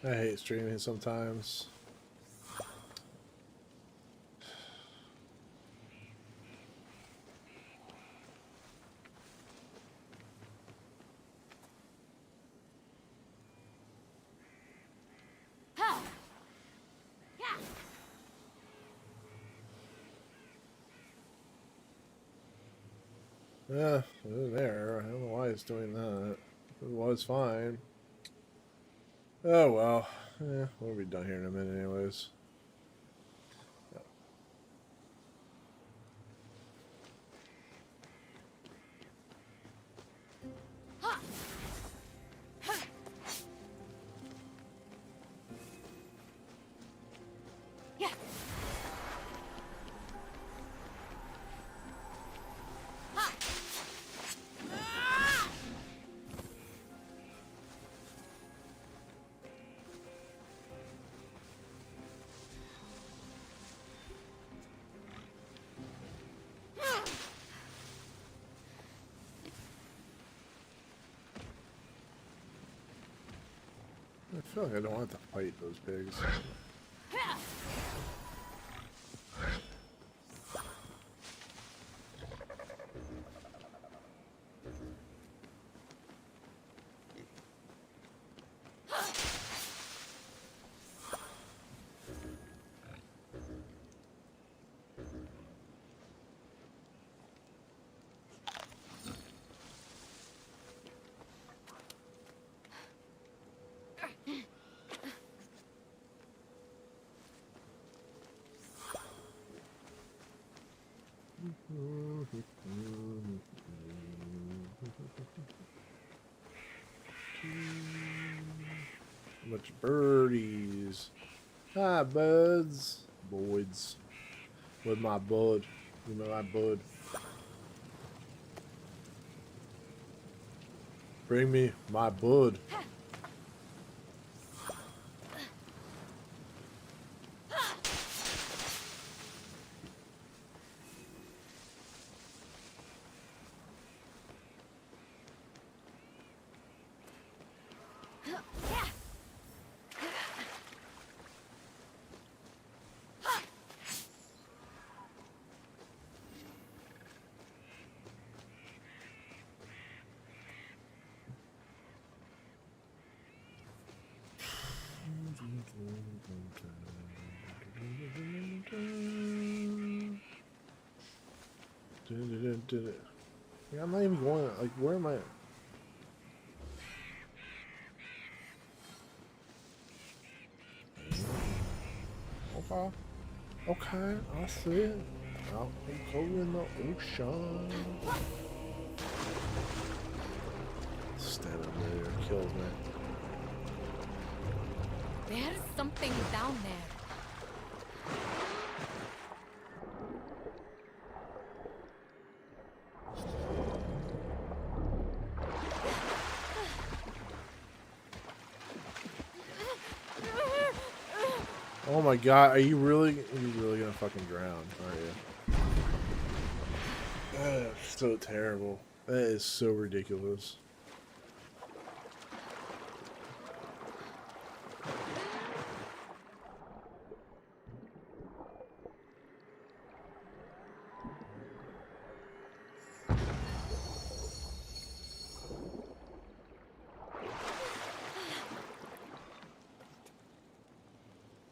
Speaker 1: I hate streaming sometimes. Yeah, it was there. I don't know why it's doing that. It was fine. Oh well. Yeah, we'll be done here in a minute anyways. I feel like I don't want to fight those pigs. Bunch of birdies. Hi, buds. Boys. With my bud. You know my bud. Bring me my bud. Yeah, I'm not even going. Like, where am I? Okay. Okay, I see it. Out in the ocean. standing there kills me.
Speaker 5: There's something down there.
Speaker 1: Oh my god, are you really gonna fucking drown, aren't you? That's so terrible. That is so ridiculous.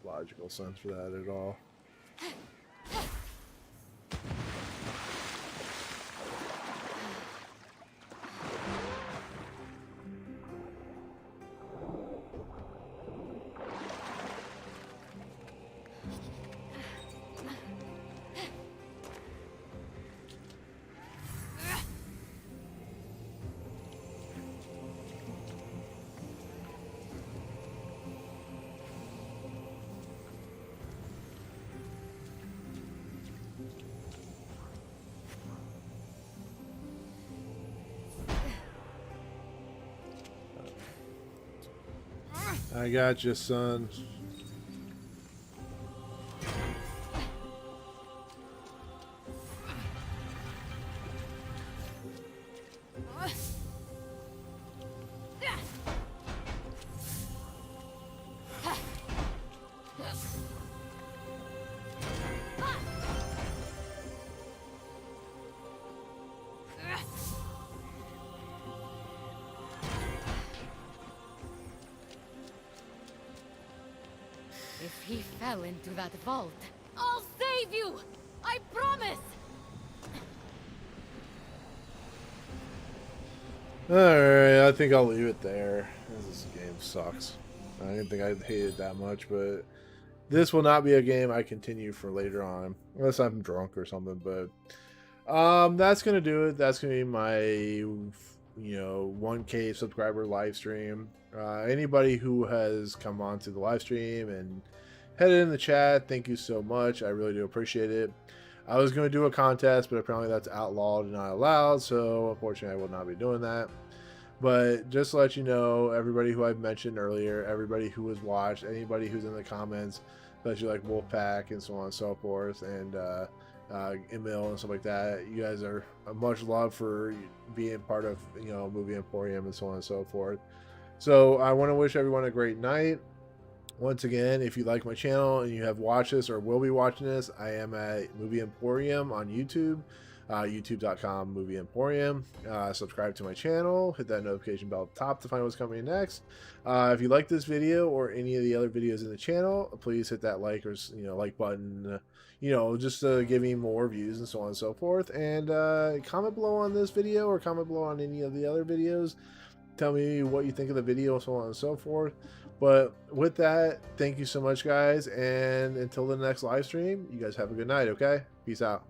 Speaker 1: Logical sense for that at all. I got you, son.
Speaker 5: If he fell into that vault, I'll save you! I promise!
Speaker 1: Alright, I think I'll leave it there. This game sucks. I didn't think I'd hate it that much, but this will not be a game I continue for later on. Unless I'm drunk or something, but that's gonna do it. That's gonna be my 1K subscriber live stream. Anybody who has come on to the live stream and headed in the chat, thank you so much. I really do appreciate it. I was going to do a contest, but apparently that's outlawed and not allowed, so unfortunately I will not be doing that. But just to let you know, everybody who I've mentioned earlier, everybody who has watched, anybody who's in the comments, especially like Wolfpack and so on and so forth, and Emil and stuff like that, you guys are much love for being part of Movie Emporium and so on and so forth. So I want to wish everyone a great night. Once again, if you like my channel and you have watched this or will be watching this, I am at Movie Emporium on YouTube, youtube.com Movie Emporium. Subscribe to my channel, hit that notification bell at the top to find what's coming next. If you like this video or any of the other videos in the channel, please hit that like or like button, just to give me more views and so on and so forth. And comment below on this video or comment below on any of the other videos. Tell me what you think of the video, so on and so forth. But with that, thank you so much, guys. And until the next live stream, you guys have a good night, okay? Peace out.